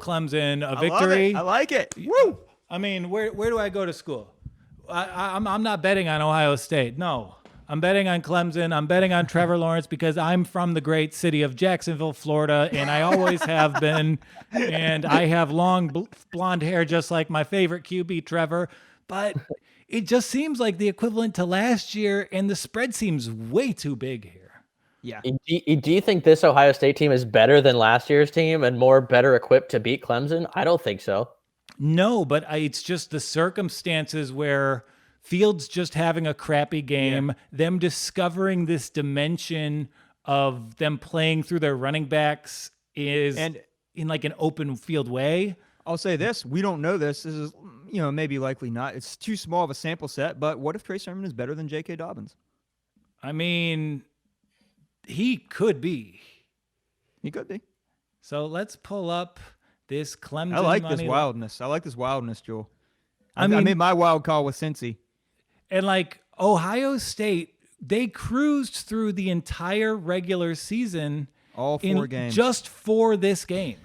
Clemson a victory.
I like it. Woo!
I mean, where do I go to school? I'm not betting on Ohio State. No, I'm betting on Clemson. I'm betting on Trevor Lawrence because I'm from the great city of Jacksonville, Florida, and I always have been. And I have long blonde hair, just like my favorite QB, Trevor. But it just seems like the equivalent to last year, and the spread seems way too big here.
Yeah.
Do you think this Ohio State team is better than last year's team and better equipped to beat Clemson? I don't think so.
No, but it's just the circumstances where Fields just having a crappy game, them discovering this dimension of them playing through their running backs in like an open field way.
I'll say this. We don't know this. This is, maybe likely not. It's too small of a sample set, but what if Trey Sermon is better than J.K. Dobbins?
I mean, he could be.
He could be.
So let's pull up this Clemson
I like
money
this wildness. I like this wildness, Joel.
I
made my wild call with Cincy.
And like Ohio State, they cruised through the entire regular season.
All 4 games.
Just for this game.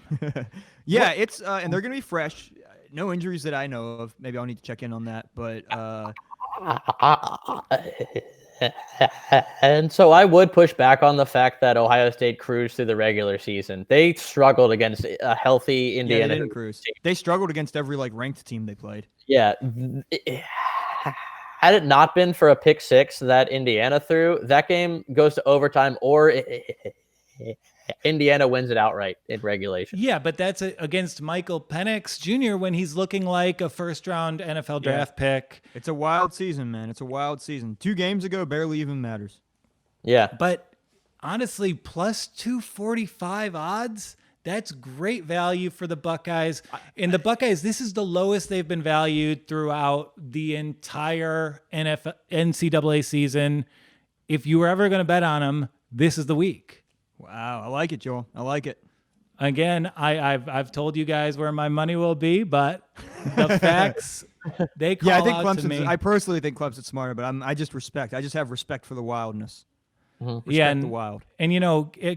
Yeah, it's and they're going to be fresh. No injuries that I know of. Maybe I'll need to check in on that. But
and so I would push back on the fact that Ohio State cruised through the regular season. They struggled against a healthy Indiana.
They didn't cruise. They struggled against every ranked team they played.
Yeah. Had it not been for a pick 6 that Indiana threw, that game goes to overtime or Indiana wins it outright in regulation.
Yeah, but that's against Michael Penix Jr. when he's looking like a first-round NFL draft pick.
It's a wild season, man. It's a wild season. 2 games ago barely even matters.
Yeah.
But honestly, plus 245 odds, that's great value for the Buckeyes. And the Buckeyes, this is the lowest they've been valued throughout the entire NCAA season. If you were ever going to bet on them, this is the week.
Wow, I like it, Joel. I like it.
Again, I've told you guys where my money will be, but the facts, they call
I think
out to
Clemson's.
me.
I personally think Clemson's smarter, but I just have respect for the wildness.
And
the wild.
And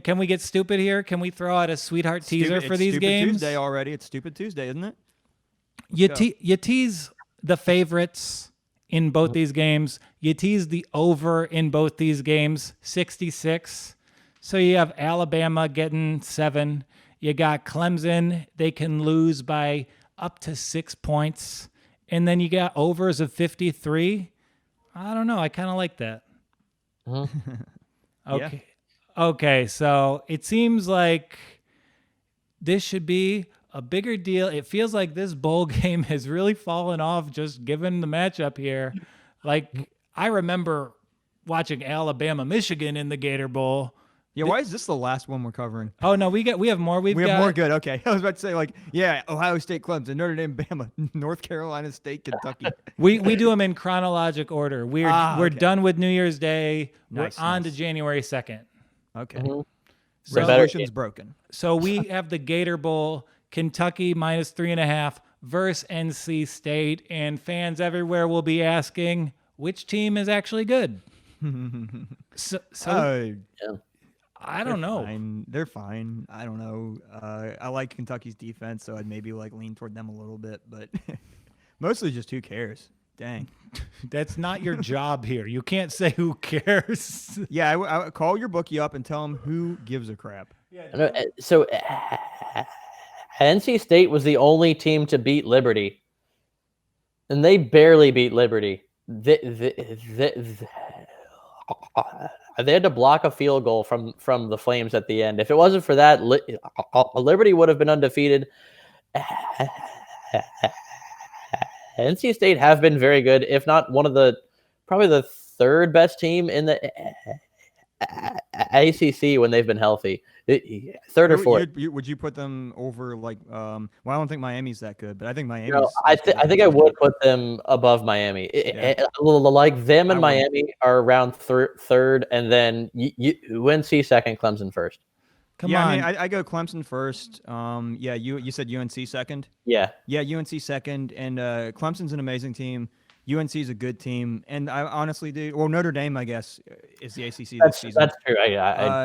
can we get stupid here? Can we throw out a sweetheart teaser for these games?
It's Tuesday already. It's Stupid Tuesday, isn't it?
You tease the favorites in both these games. You tease the over in both these games, 66. So you have Alabama getting 7. You got Clemson. They can lose by up to 6 points. And then you got overs of 53. I don't know. I kind of like that. Okay. Yeah. Okay. So it seems like this should be a bigger deal. It feels like this bowl game has really fallen off just given the matchup here. Like, I remember watching Alabama, Michigan in the Gator Bowl.
Yeah, why is this the last one we're covering?
Oh no, we have more. We have
more. Good. Okay, I was about to say Ohio State, Clemson, Notre Dame, Bama, North Carolina State, Kentucky.
we do them in chronologic order. We're done with New Year's Day.
Nice,
we're on to January 2nd.
Okay.
So,
resolution's broken.
So we have the Gator Bowl, Kentucky minus 3.5 versus NC State, and fans everywhere will be asking which team is actually good. I don't know.
They're fine. I don't know. I like Kentucky's defense, so I'd maybe lean toward them a little bit, but mostly just who cares. Dang.
That's not your job here. You can't say who cares.
Yeah, I call your bookie up and tell him who gives a crap.
So NC State was the only team to beat Liberty, and they barely beat Liberty. They had to block a field goal from the Flames at the end. If it wasn't for that, Liberty would have been undefeated. NC State have been very good, if not probably the third best team in the ACC when they've been healthy. Third or fourth.
Would you put them over I don't think Miami's that good, but I think Miami's.
No, I think I would put them above Miami. Like them and Miami are around third, and then UNC second, Clemson first.
Come on.
I mean, I go Clemson first. You said UNC second.
Yeah,
UNC second, and Clemson's an amazing team. UNC is a good team, and I honestly do. Well, Notre Dame, I guess, is the ACC this season.
That's true.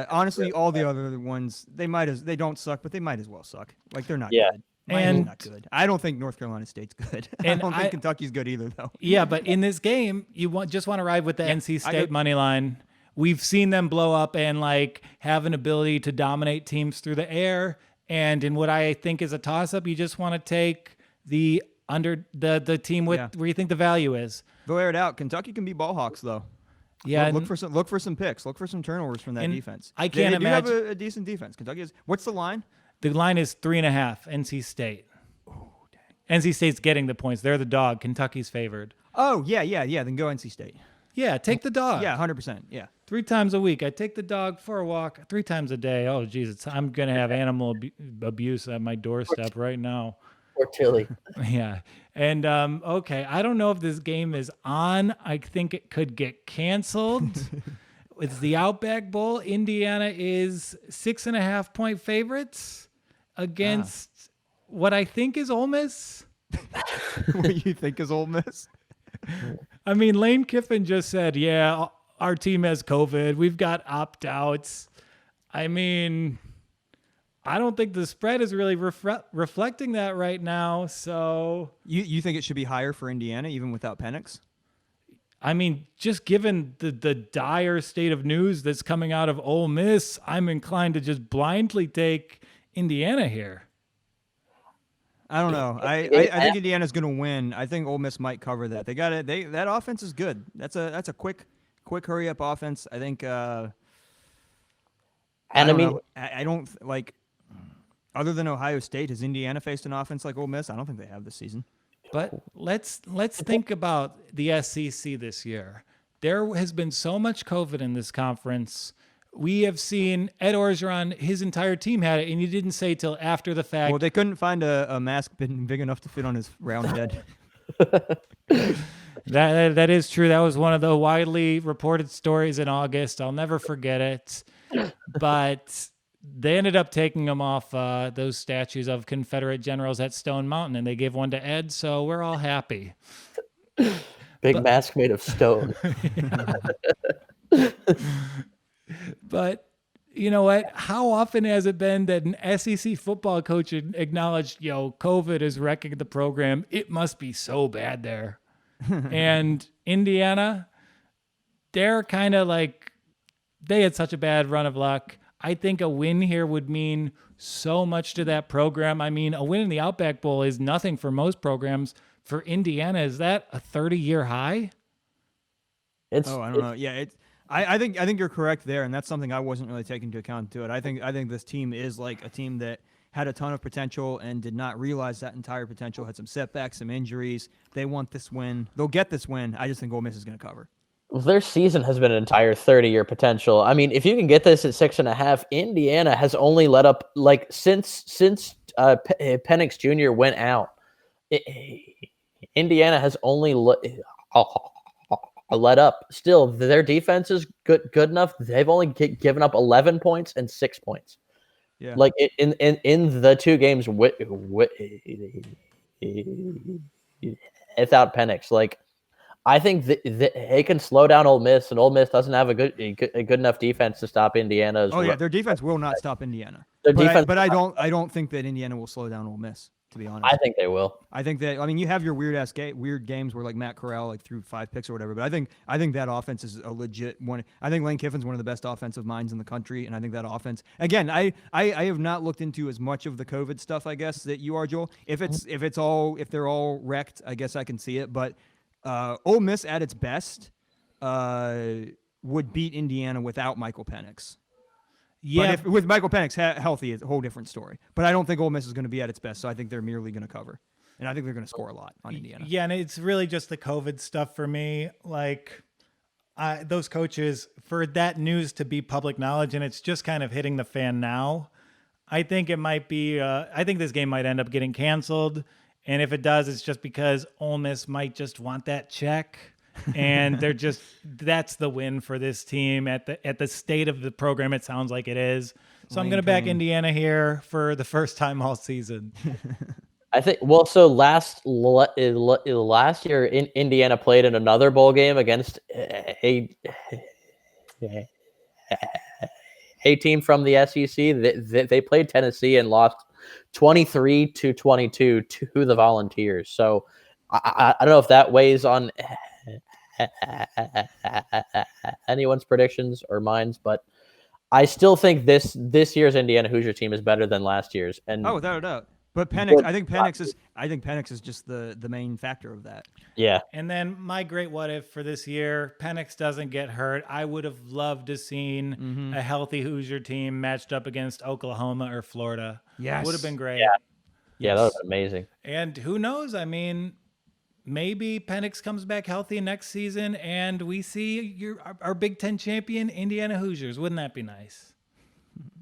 Honestly, all the other ones, they don't suck, but they might as well suck. Like, they're not good. Miami's not good. I don't think North Carolina State's good. And I don't think Kentucky's good either, though.
Yeah, but in this game, you just want to ride with the NC State money line. We've seen them blow up and have an ability to dominate teams through the air. And in what I think is a toss-up, you just want to take the team where you think the value is.
Go air it out. Kentucky can be ball hawks, though.
Yeah,
look for some picks. Look for some turnovers from that defense.
I can't imagine.
They do have a decent defense. Kentucky is. What's the line?
The line is 3.5. NC State. Oh, dang. NC State's getting the points. They're the dog. Kentucky's favored.
Oh yeah. Then go NC State.
Yeah, take the dog.
Yeah, 100%. Yeah.
3 times a week. I take the dog for a walk 3 times a day. Oh, geez. I'm going to have animal abuse at my doorstep right now.
Or Tilly.
Yeah. And, okay, I don't know if this game is on. I think it could get canceled. It's the Outback Bowl. Indiana is 6.5-point favorites against what I think is Ole Miss.
What you think is Ole Miss?
I mean, Lane Kiffin just said, yeah, our team has COVID. We've got opt-outs. I mean, I don't think the spread is really reflecting that right now. So
you think it should be higher for Indiana even without Penix?
I mean, just given the dire state of news that's coming out of Ole Miss, I'm inclined to just blindly take Indiana here.
I don't know. I think Indiana's going to win. I think Ole Miss might cover that. They got it. That offense is good. That's a quick hurry up offense. I think
And
I mean, I don't like. Other than Ohio State, has Indiana faced an offense like Ole Miss? I don't think they have this season.
But let's think about the SEC this year. There has been so much COVID in this conference. We have seen Ed Orgeron, his entire team had it, and he didn't say till after the fact.
Well, they couldn't find a mask big enough to fit on his round head.
That is true. That was one of the widely reported stories in August. I'll never forget it. But they ended up taking them off those statues of Confederate generals at Stone Mountain, and they gave one to Ed, so we're all happy.
Mask made of stone.
But you know what? How often has it been that an SEC football coach acknowledged, COVID is wrecking the program. It must be so bad there. And Indiana, they're kind of like, they had such a bad run of luck. I think a win here would mean so much to that program. I mean, a win in the Outback Bowl is nothing for most programs. For Indiana, is that a 30-year high?
I don't know. Yeah, I think you're correct there, and that's something I wasn't really taking into account to it. I think this team is like a team that had a ton of potential and did not realize that entire potential, had some setbacks, some injuries. They want this win. They'll get this win. I just think Ole Miss is going to cover.
Well, their season has been an entire 30-year potential. I mean, if you can get this at 6.5, Indiana has only let up, like, since Penix Jr. went out, Indiana has only let up. Still, their defense is good enough. They've only given up 11 points and 6 points.
Yeah.
Like in the two games without Penix, like I think they can slow down Ole Miss, and Ole Miss doesn't have a good enough defense to stop Indiana.
Oh yeah, their defense will not stop Indiana. But I don't think that Indiana will slow down Ole Miss. To be honest,
I think they will.
I think that you have your weird games where like Matt Corral threw 5 picks or whatever, but I think that offense is a legit one. I think Lane Kiffin's one of the best offensive minds in the country, and I think that offense. Again, I have not looked into as much of the COVID stuff, I guess, that you are, Joel. If they're all wrecked, I guess I can see it. But Ole Miss at its best would beat Indiana without Michael Penix. Yeah, but with Michael Penix healthy, it's a whole different story. But I don't think Ole Miss is going to be at its best, so I think they're merely going to cover. And I think they're going to score a lot on Indiana.
Yeah, and it's really just the COVID stuff for me. Like, those coaches, for that news to be public knowledge, and it's just kind of hitting the fan now, I think it might be, I think this game might end up getting canceled. And if it does, it's just because Ole Miss might just want that check. And that's the win for this team at the state of the program. It sounds like it is. So I'm going to back Indiana here for the first time all season.
I think, so last year Indiana played in another bowl game against a team from the SEC. They played Tennessee and lost 23-22 to the Volunteers. So I don't know if that weighs on anyone's predictions or minds, but I still think this year's Indiana Hoosier team is better than last year's. And
without a doubt. But Penix, I think Penix is just the main factor of that.
Yeah.
And then my great what if for this year, Penix doesn't get hurt. I would have loved to seen a healthy Hoosier team matched up against Oklahoma or Florida.
Yes.
Would have been great.
Yeah, that was amazing.
And who knows? I mean, maybe Penix comes back healthy next season and we see our Big Ten champion Indiana Hoosiers. Wouldn't that be nice?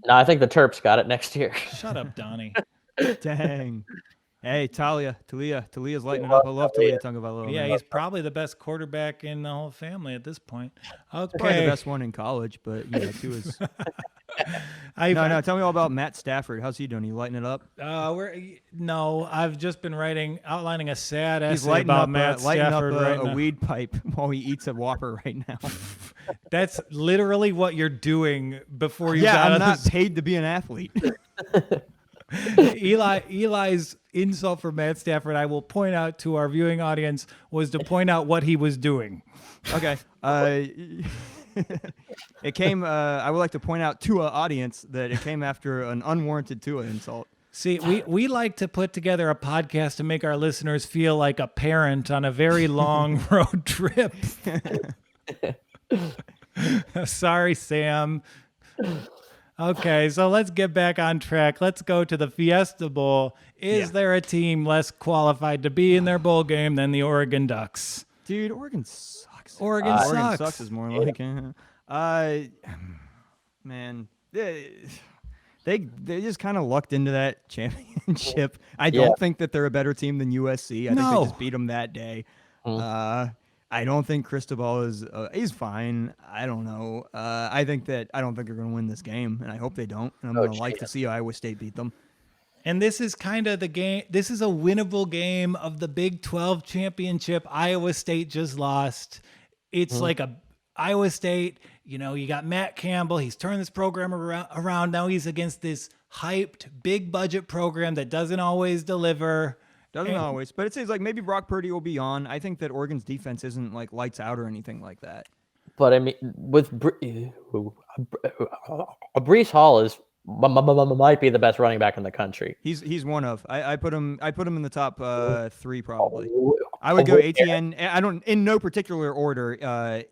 No, I think the Terps got it next year.
Shut up, Donnie.
Dang. Hey, Talia's lighting it up. I love Talia Tagovailoa.
Yeah, he's probably the best quarterback in the whole family at this point. Okay.
Probably the best one in college, but two is. No. Tell me all about Matt Stafford. How's he doing? You lighting it up?
I've just been outlining a sad
He's
essay about Matt Stafford
lighting up a weed pipe while he eats a Whopper right now.
That's literally what you're doing before you.
Yeah, I'm not paid to be an athlete.
Eli's insult for Matt Stafford, I will point out to our viewing audience, was to point out what he was doing.
Okay. It came. I would like to point out to our audience that it came after an unwarranted Tua insult.
See, we like to put together a podcast to make our listeners feel like a parent on a very long road trip. Sorry, Sam. Okay, so let's get back on track. Let's go to the Fiesta Bowl. Is there a team less qualified to be in their bowl game than the Oregon Ducks?
Dude, Oregon sucks.
Oregon sucks.
Oregon sucks is more like man, they just kind of lucked into that championship. I don't think that they're a better team than USC. I think they just beat them that day. I don't think Cristobal is he's fine. I don't know. I don't think they're going to win this game, and I hope they don't. And I'm going to like to see Iowa State beat them.
And this is kind of the game. This is a winnable game of the Big 12 championship. Iowa State just lost. It's like Iowa State, you got Matt Campbell. He's turned this program around. Now he's against this hyped big budget program that doesn't always deliver.
Doesn't always, but it seems like maybe Brock Purdy will be on. I think that Oregon's defense isn't like lights out or anything like that.
But I mean, with Breece Hall might be the best running back in the country.
He's one of. I put him in the top 3 probably. I would go Etienne. I don't in no particular order.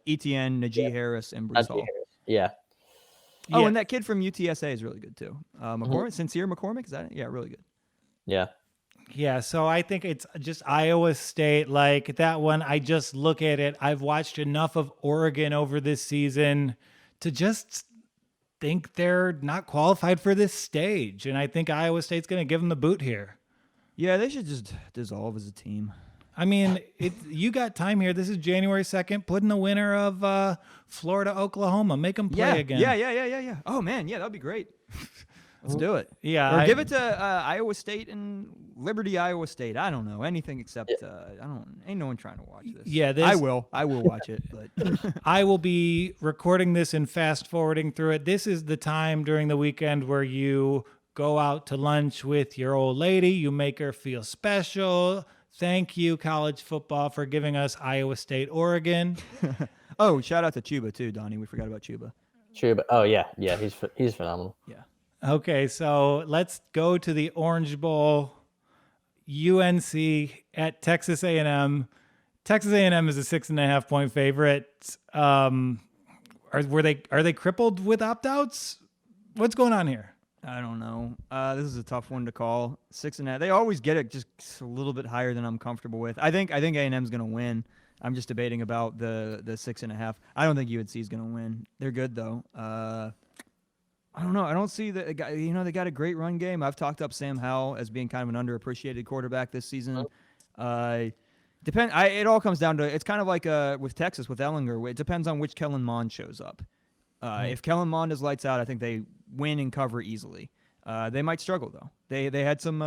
Etienne, Najee Harris, and Breece Hall.
Yeah.
Oh, and that kid from UTSA is really good too. Sincere McCormick, is that it? Yeah, really good.
Yeah.
Yeah, so I think it's just Iowa State. Like that one, I just look at it. I've watched enough of Oregon over this season to just think they're not qualified for this stage. And I think Iowa State's going to give them the boot here.
Yeah, they should just dissolve as a team.
I mean, you got time here. This is January 2nd. Put in the winner of Florida, Oklahoma. Make them play again.
Yeah. Oh, man. Yeah, that'd be great. Let's do it.
Yeah.
Or give it to Iowa State and Liberty, Iowa State. I don't know. Anything except ain't no one trying to watch this.
Yeah,
I will watch it, but
I will be recording this and fast forwarding through it. This is the time during the weekend where you go out to lunch with your old lady. You make her feel special. Thank you, college football, for giving us Iowa State, Oregon.
Oh, shout out to Chuba too, Donnie. We forgot about Chuba.
Chuba. Oh yeah, he's phenomenal.
Yeah.
Okay, so let's go to the Orange Bowl. UNC at Texas A&M. Texas A&M is a 6.5 point favorite. Are they crippled with opt-outs? What's going on here?
I don't know. This is a tough one to call. 6.5. They always get it just a little bit higher than I'm comfortable with. I think A&M's going to win. I'm just debating about the 6.5. I don't think UNC is going to win. They're good though. I don't know. I don't see the guy. They got a great run game. I've talked up Sam Howell as being kind of an underappreciated quarterback this season. It all comes down to it's kind of like with Texas with Ellinger. It depends on which Kellen Mond shows up. If Kellen Mond is lights out, I think they win and cover easily. They might struggle though. They had some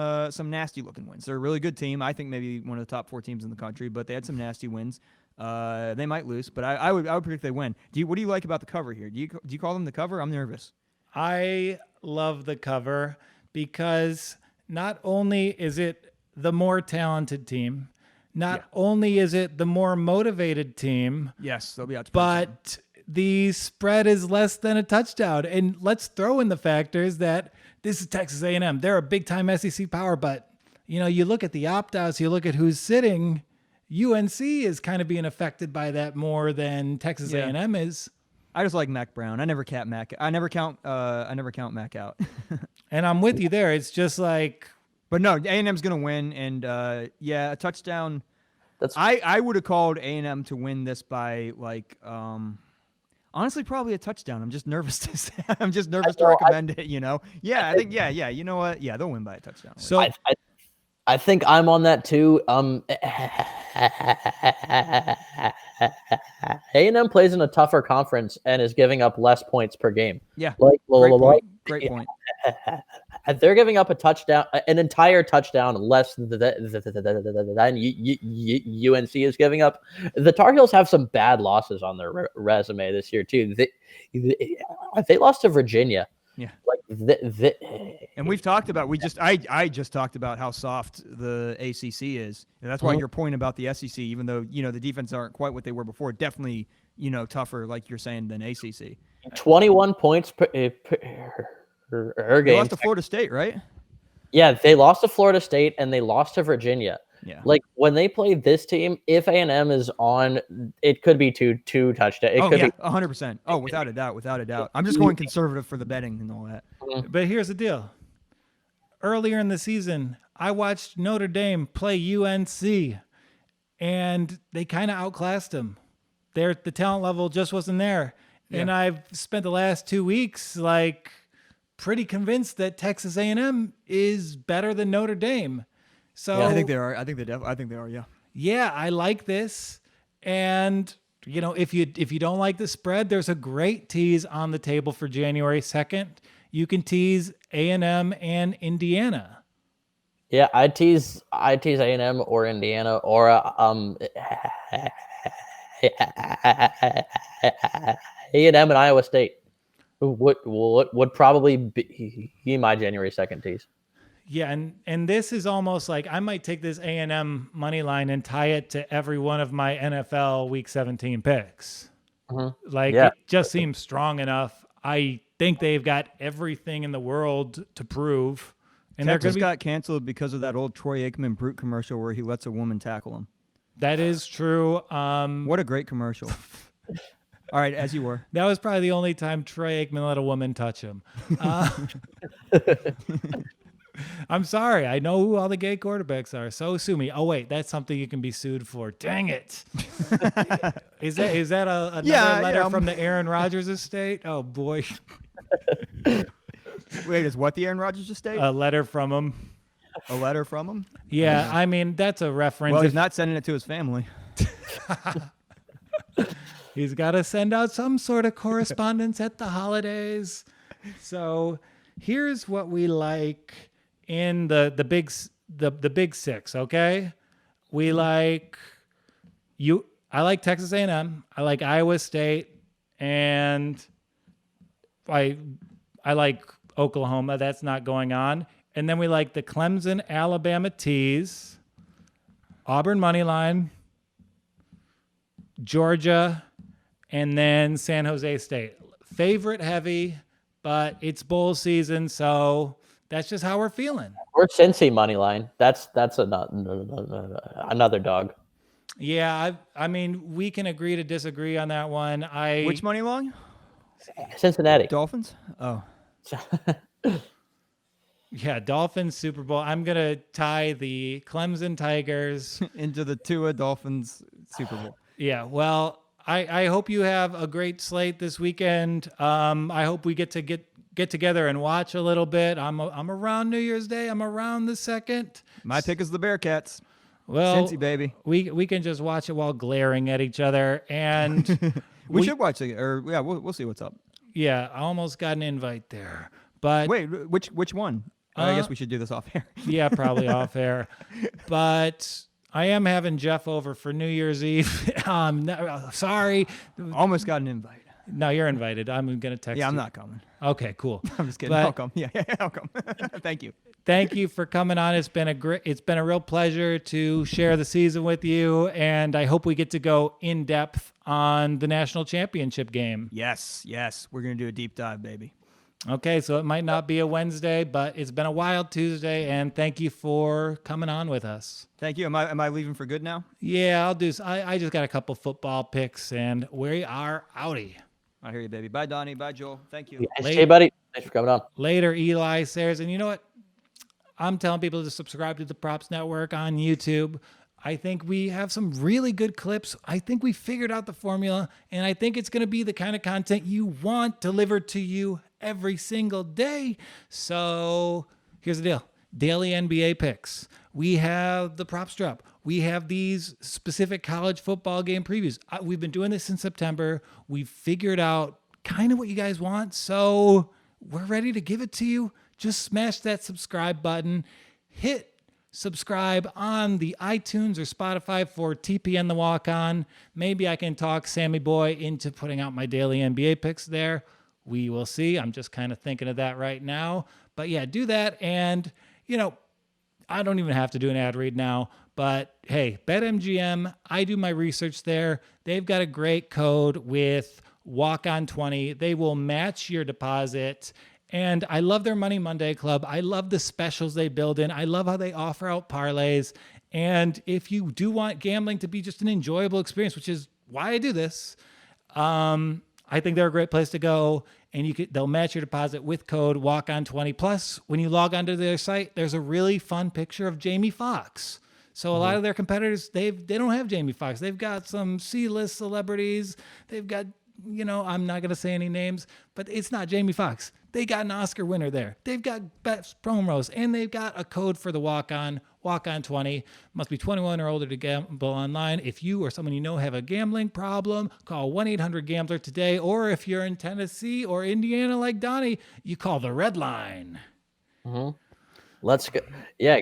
nasty looking wins. They're a really good team. I think maybe one of the top 4 teams in the country, but they had some nasty wins. They might lose, but I would predict they win. What do you like about the cover here? Do you call them the cover? I'm nervous.
I love the cover because not only is it the more talented team, not only is it the more motivated team,
yes, they'll be out to
but the spread is less than a touchdown. And let's throw in the factors that this is Texas A&M. They're a big-time SEC power, but you look at the opt-outs, you look at who's sitting, UNC is kind of being affected by that more than Texas A&M is.
I just like Mac Brown. I never count Mac Mac out.
And I'm with you there. It's just like,
but no, A&M's gonna win, and a touchdown. I would have called A&M to win this by honestly probably a touchdown. I'm just nervous to say. I'm just nervous to recommend it. Yeah, I think you know what? Yeah, they'll win by a touchdown.
So
I think I'm on that too. A&M plays in a tougher conference and is giving up less points per game.
Yeah, great point.
They're giving up a touchdown, an entire touchdown less than UNC is giving up. The Tar Heels have some bad losses on their resume this year too. They lost to Virginia.
Yeah,
and
we've talked about I just talked about how soft the ACC is, and that's why your point about the SEC, even though the defense aren't quite what they were before, definitely tougher, like you're saying, than ACC.
21 points per game.
They lost to Florida State, right?
Yeah, they lost to Florida State and they lost to Virginia.
Yeah.
Like when they play this team, if A&M is on, it could be two touchdowns. It could be
100%. Oh, without a doubt. I'm just going conservative for the betting and all that.
But here's the deal. Earlier in the season, I watched Notre Dame play UNC, and they kind of outclassed them. The talent level just wasn't there. Yeah. And I've spent the last 2 weeks like pretty convinced that Texas A&M is better than Notre Dame. So
I think they are. I think they are. Yeah.
Yeah, I like this. And you know, if you don't like the spread, there's a great tease on the table for January 2nd. You can tease A&M and Indiana.
Yeah, I'd tease A&M or Indiana or A&M and Iowa State. Would probably be my January 2nd tease.
Yeah, and this is almost like I might take this A&M money line and tie it to every one of my NFL Week 17 picks. It just seems strong enough. I think they've got everything in the world to prove. And
Texas got canceled because of that old Troy Aikman brute commercial where he lets a woman tackle him.
That is true.
What a great commercial. All right, as you were.
That was probably the only time Troy Aikman let a woman touch him. I'm sorry. I know who all the gay quarterbacks are. So sue me. Oh, wait. That's something you can be sued for. Dang it. Is that another letter from the Aaron Rodgers estate? Oh, boy.
Wait, is what the Aaron Rodgers estate?
A letter from him.
A letter from him?
Yeah, I mean, that's a reference.
Well, he's not sending it to his family.
He's got to send out some sort of correspondence at the holidays. So here's what we like in the big six, okay? We like I like Texas A&M. I like Iowa State, and I like Oklahoma. That's not going on. And then we like the Clemson, Alabama tease, Auburn money line, Georgia, and then San Jose State. Favorite heavy, but it's bowl season, so that's just how we're feeling.
Or Cincy money line. That's another dog.
Yeah, I mean, we can agree to disagree on that one.
Which money line?
Cincinnati
Dolphins. Oh.
Yeah, Dolphins Super Bowl. I'm gonna tie the Clemson Tigers
into the Tua Dolphins Super Bowl.
Yeah, well, I hope you have a great slate this weekend. I hope we get together and watch a little bit. I'm around New Year's Day. I'm around the 2nd.
My pick is the Bearcats.
Well,
Cincy, baby.
We can just watch it while glaring at each other, and
we should watch it. Or yeah, we'll see what's up.
Yeah, I almost got an invite there, but
wait, which one? I guess we should do this off air.
Yeah, probably off air, but I am having Jeff over for New Year's Eve. Sorry.
Almost got an invite.
No, you're invited. I'm going to text you.
Yeah, I'm not coming.
Okay, cool.
I'm just kidding. I'll come. Yeah, I'll come. Thank you.
Thank you for coming on. It's been a real pleasure to share the season with you, and I hope we get to go in depth on the national championship game.
Yes. We're going to do a deep dive, baby.
Okay, so it might not be a Wednesday, but it's been a wild Tuesday, and thank you for coming on with us.
Thank you. Am I leaving for good now?
Yeah, I'll do. I just got a couple football picks, and we are outie.
I hear you, baby. Bye, Donnie. Bye, Joel. Thank you.
Hey, buddy. Thanks for coming on.
Later, Eli Sayers. And you know what? I'm telling people to subscribe to the Props Network on YouTube. I think we have some really good clips. I think we figured out the formula, and I think it's going to be the kind of content you want delivered to you every single day. So here's the deal. Daily NBA picks. We have the props drop. We have these specific college football game previews. We've been doing this in September. We've figured out kind of what you guys want. So we're ready to give it to you. Just smash that subscribe button. Hit subscribe on the iTunes or Spotify for TPN The Walk On. Maybe I can talk Sammy Boy into putting out my daily NBA picks there. We will see. I'm just kind of thinking of that right now. But yeah, do that. And, I don't even have to do an ad read now. But hey, BetMGM, I do my research there. They've got a great code with WalkOn20. They will match your deposit. And I love their Money Monday Club. I love the specials they build in. I love how they offer out parlays. And if you do want gambling to be just an enjoyable experience, which is why I do this, I think they're a great place to go. And they'll match your deposit with code WalkOn20. Plus, when you log onto their site, there's a really fun picture of Jamie Foxx. So a lot of their competitors, they don't have Jamie Foxx. They've got some C-list celebrities. They've got, I'm not going to say any names, but it's not Jamie Foxx. They got an Oscar winner there. They've got best promos, and they've got a code for the WalkOn20. Must be 21 or older to gamble online. If you or someone you know have a gambling problem, call 1-800-GAMBLER today. Or if you're in Tennessee or Indiana like Donnie, you call the Red Line.
Let's go. Yeah,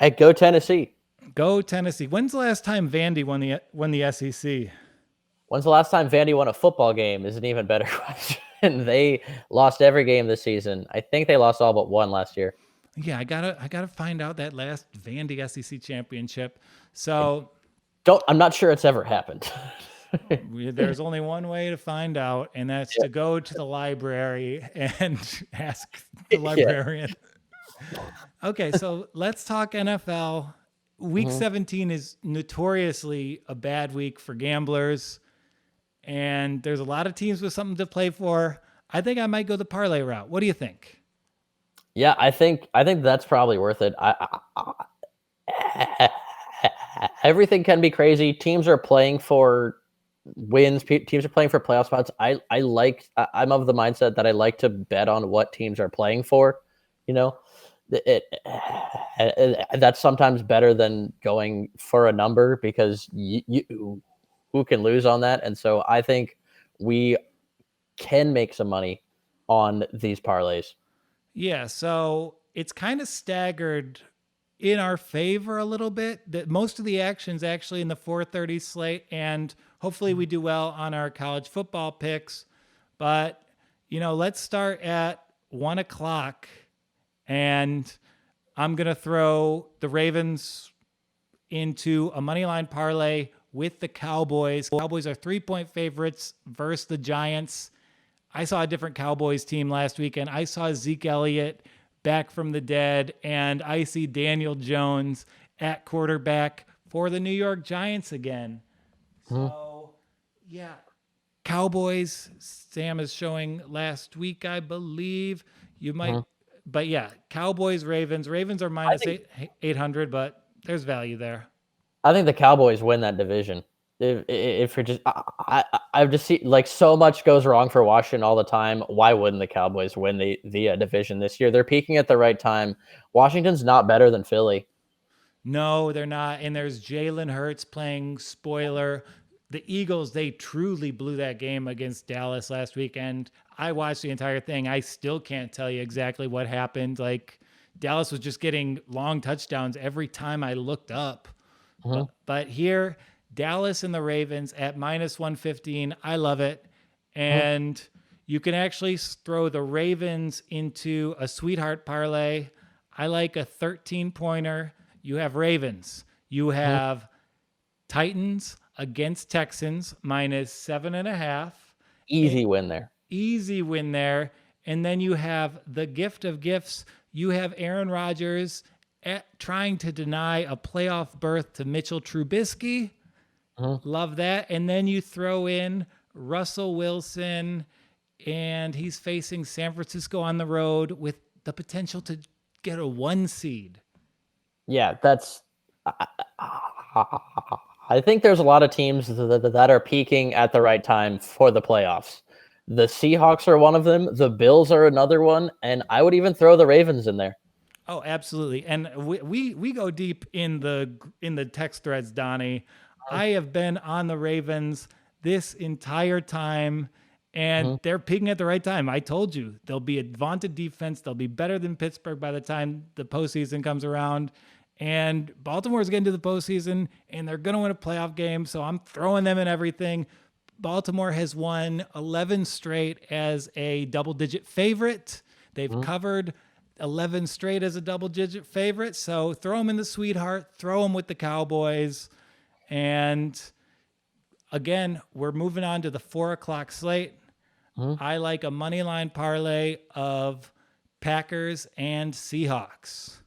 go Tennessee.
Go Tennessee. When's the last time Vandy won the SEC?
When's the last time Vandy won a football game is an even better question. They lost every game this season. I think they lost all but one last year.
Yeah, I gotta find out that last Vandy SEC championship. So
I'm not sure it's ever happened.
There's only one way to find out, and that's to go to the library and ask the librarian. Okay, so let's talk NFL. Week 17 is notoriously a bad week for gamblers, and there's a lot of teams with something to play for. I think I might go the parlay route. What do you think?
Yeah, I think that's probably worth it. Everything can be crazy. Teams are playing for wins. Teams are playing for playoff spots. I'm of the mindset that I like to bet on what teams are playing for. That's sometimes better than going for a number because you who can lose on that. And so I think we can make some money on these parlays.
Yeah, so it's kind of staggered in our favor a little bit. That most of the action's actually in the 4:30 slate, and hopefully we do well on our college football picks. But let's start at 1:00, and I'm gonna throw the Ravens into a money line parlay with the Cowboys. Cowboys are 3-point favorites versus the Giants. I saw a different Cowboys team last weekend. I saw Zeke Elliott back from the dead, and I see Daniel Jones at quarterback for the New York Giants again. So, yeah, Cowboys, Sam is showing last week, I believe. You might, but yeah, Cowboys, Ravens. Ravens are minus 800, but there's value there.
I think the Cowboys win that division. If you're just, I've just seen like so much goes wrong for Washington all the time. Why wouldn't the Cowboys win the division this year? They're peaking at the right time. Washington's not better than Philly.
No, they're not. And there's Jalen Hurts playing spoiler. The Eagles, they truly blew that game against Dallas last weekend. I watched the entire thing. I still can't tell you exactly what happened. Like Dallas was just getting long touchdowns every time I looked up. But here, Dallas and the Ravens at minus 115. I love it. And you can actually throw the Ravens into a sweetheart parlay. I like a 13-pointer. You have Ravens. You have Titans against Texans minus 7.5.
Easy win there.
Easy win there. And then you have the gift of gifts. You have Aaron Rodgers trying to deny a playoff berth to Mitchell Trubisky. Love that. And then you throw in Russell Wilson, and he's facing San Francisco on the road with the potential to get a 1 seed.
Yeah, that's. I think there's a lot of teams that are peaking at the right time for the playoffs. The Seahawks are one of them. The Bills are another one, and I would even throw the Ravens in there.
Oh, absolutely. And we go deep in the text threads, Donnie. I have been on the Ravens this entire time, and they're peaking at the right time. I told you they'll be a vaunted defense. They'll be better than Pittsburgh by the time the postseason comes around. And Baltimore's getting to the postseason, and they're going to win a playoff game. So I'm throwing them in everything. Baltimore has won 11 straight as a double-digit favorite. They've covered 11 straight as a double-digit favorite. So throw them in the sweetheart. Throw them with the Cowboys. And again, we're moving on to the 4:00 slate. I like a money line parlay of Packers and Seahawks.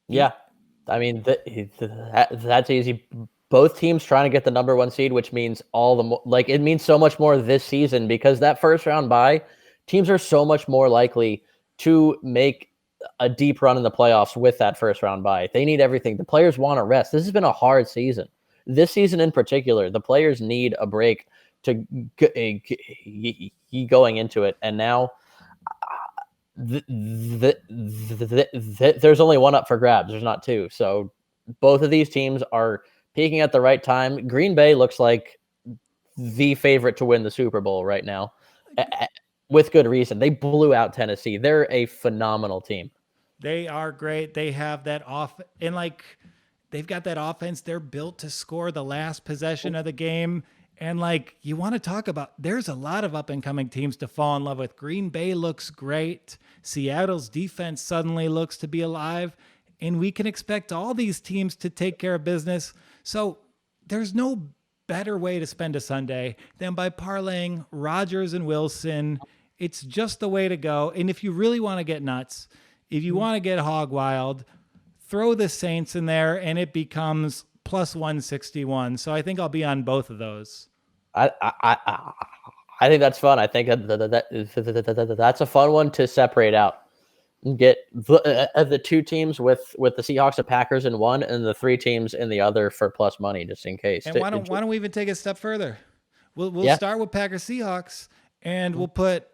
Yeah. I mean, that's easy. Both teams trying to get the number 1 seed, which means all the more, like it means so much more this season because that first round bye, teams are so much more likely to make a deep run in the playoffs with that first round bye. They need everything. The players want to rest. This has been a hard season. This season in particular, the players need a break to going into it. And now there's only one up for grabs. There's not two. So both of these teams are peaking at the right time. Green Bay looks like the favorite to win the Super Bowl right now, with good reason. They blew out Tennessee. They're a phenomenal team.
They are great. They have that off, and like they've got that offense. They're built to score the last possession of the game. And like you want to talk about, there's a lot of up and coming teams to fall in love with. Green Bay looks great. Seattle's defense suddenly looks to be alive, and we can expect all these teams to take care of business. So there's no better way to spend a Sunday than by parlaying Rodgers and Wilson. It's just the way to go. And if you really want to get nuts, if you want to get hog wild, throw the Saints in there and it becomes plus 161. So I think I'll be on both of those.
I think that's fun. I think that's a fun one to separate out. Get the two teams with the Seahawks and Packers in one, and the three teams in the other for plus money, just in case.
And why don't we even take a step further? We'll start with Packers Seahawks, and we'll put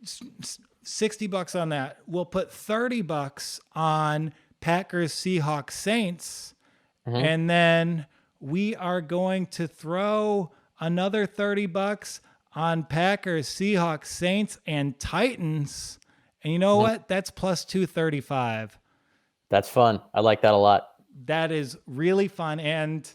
$60 on that. We'll put $30 on Packers Seahawks Saints, and then we are going to throw another $30 on Packers Seahawks Saints and Titans. And you know what? That's plus 235.
That's fun. I like that a lot.
That is really fun. And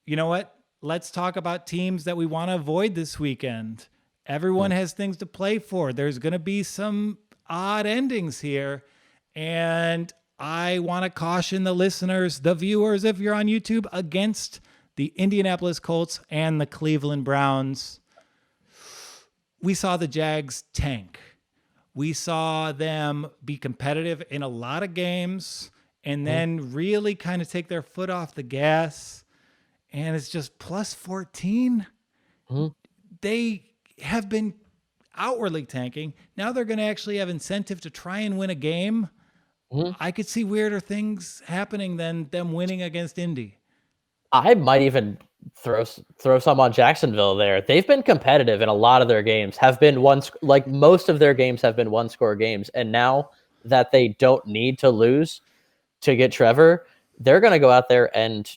you know what? Let's talk about teams that we want to avoid this weekend. Everyone has things to play for. There's going to be some odd endings here. And I want to caution the listeners, the viewers, if you're on YouTube, against the Indianapolis Colts and the Cleveland Browns. We saw the Jags tank. We saw them be competitive in a lot of games and then really kind of take their foot off the gas. And it's just plus 14. They have been outwardly tanking. Now they're going to actually have incentive to try and win a game. I could see weirder things happening than them winning against Indy.
I might even throw some on Jacksonville there. They've been competitive in a lot of their games, like most of their games have been one-score games. And now that they don't need to lose to get Trevor, they're going to go out there and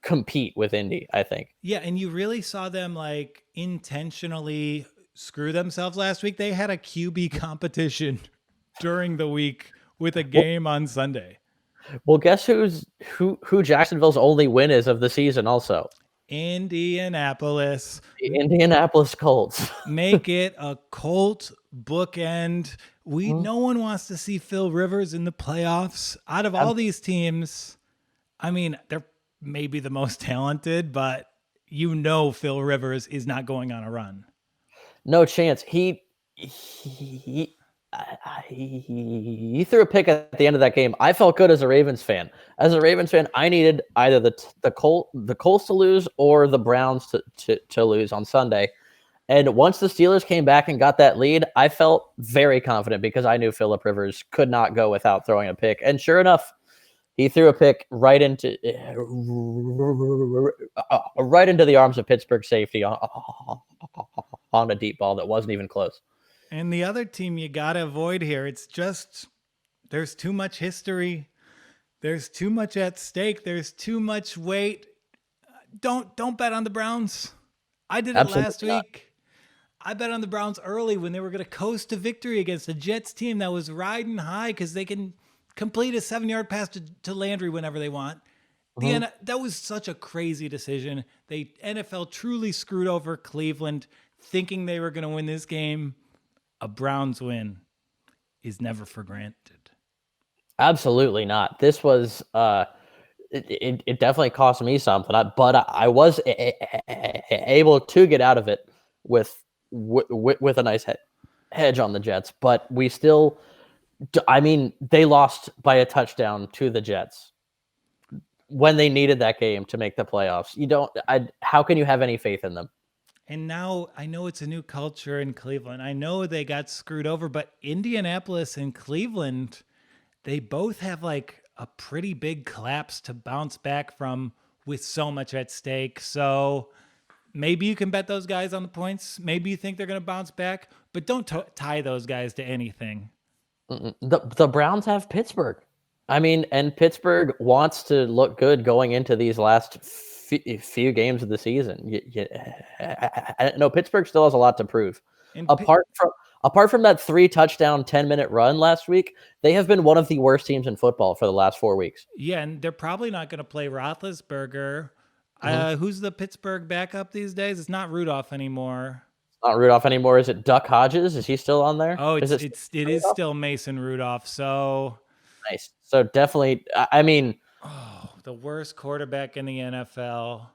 compete with Indy, I think.
Yeah, and you really saw them like intentionally screw themselves last week. They had a QB competition during the week with a game on Sunday.
Well, guess who Jacksonville's only win is of the season also?
Indianapolis.
The Indianapolis Colts.
Make it a Colt bookend. No one wants to see Phil Rivers in the playoffs. Out of all these teams, I mean, they're maybe the most talented, but Phil Rivers is not going on a run.
No chance. He threw a pick at the end of that game. I felt good as a Ravens fan. As a Ravens fan, I needed either the Colts to lose or the Browns to lose on Sunday. And once the Steelers came back and got that lead, I felt very confident because I knew Phillip Rivers could not go without throwing a pick. And sure enough, he threw a pick right into the arms of Pittsburgh safety on a deep ball that wasn't even close.
And the other team you got to avoid here, it's just there's too much history. There's too much at stake. There's too much weight. Don't bet on the Browns. I did it last week. I bet on the Browns early when they were going to coast to victory against a Jets team that was riding high because they can complete a 7-yard pass to Landry whenever they want. That was such a crazy decision. The NFL truly screwed over Cleveland thinking they were going to win this game. A Browns win is never for granted.
Absolutely not. This was it definitely cost me something, but I was able to get out of it with a nice hedge on the Jets. But we still, I mean, they lost by a touchdown to the Jets. when they needed that game to make the playoffs. How can you have any faith in them?
And now I know it's a new culture in Cleveland. I know they got screwed over, but Indianapolis and Cleveland, they both have like a pretty big collapse to bounce back from with so much at stake. So maybe you can bet those guys on the points. Maybe you think they're going to bounce back, but don't tie those guys to anything.
The Browns have Pittsburgh. I mean, and Pittsburgh wants to look good going into these last few games of the season. No, Pittsburgh still has a lot to prove.
And
Apart from that 3-touchdown 10-minute run last week, they have been one of the worst teams in football for the last 4 weeks.
Yeah, and they're probably not going to play Roethlisberger. Who's the Pittsburgh backup these days? It's not Rudolph anymore.
It's not Rudolph anymore. Is it Duck Hodges? Is he still on there?
Oh, it is still Mason Rudolph. So
nice. So definitely, I mean,
the worst quarterback in the NFL,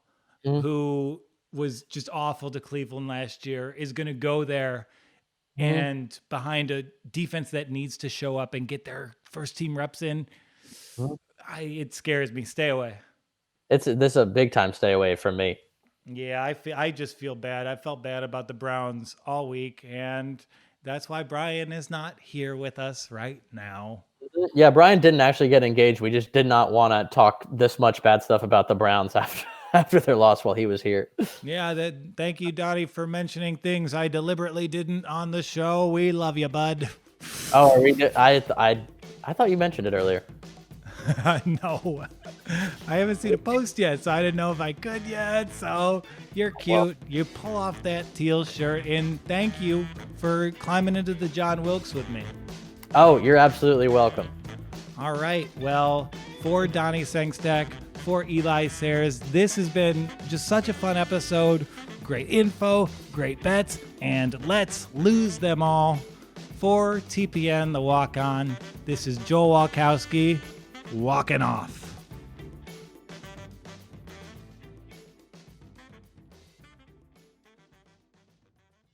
who was just awful to Cleveland last year, is going to go there and behind a defense that needs to show up and get their first team reps in. It scares me. Stay away.
This is a big time stay away from me.
Yeah, I just feel bad. I felt bad about the Browns all week, and that's why Brian is not here with us right now.
Yeah, Brian didn't actually get engaged. We just did not want to talk this much bad stuff about the Browns after their loss while he was here.
Yeah, thank you, Donnie, for mentioning things I deliberately didn't on the show. We love you, bud.
Oh, are we good? I thought you mentioned it earlier.
No, I haven't seen a post yet, so I didn't know if I could yet. So you're cute. Well, you pull off that teal shirt, and thank you for climbing into the John Wilkes with me.
Oh, you're absolutely welcome.
All right. Well, for Donnie Sengstack, for Eli Sayers, this has been just such a fun episode. Great info, great bets, and let's lose them all. For TPN, the walk-on, this is Joel Walkowski walking off.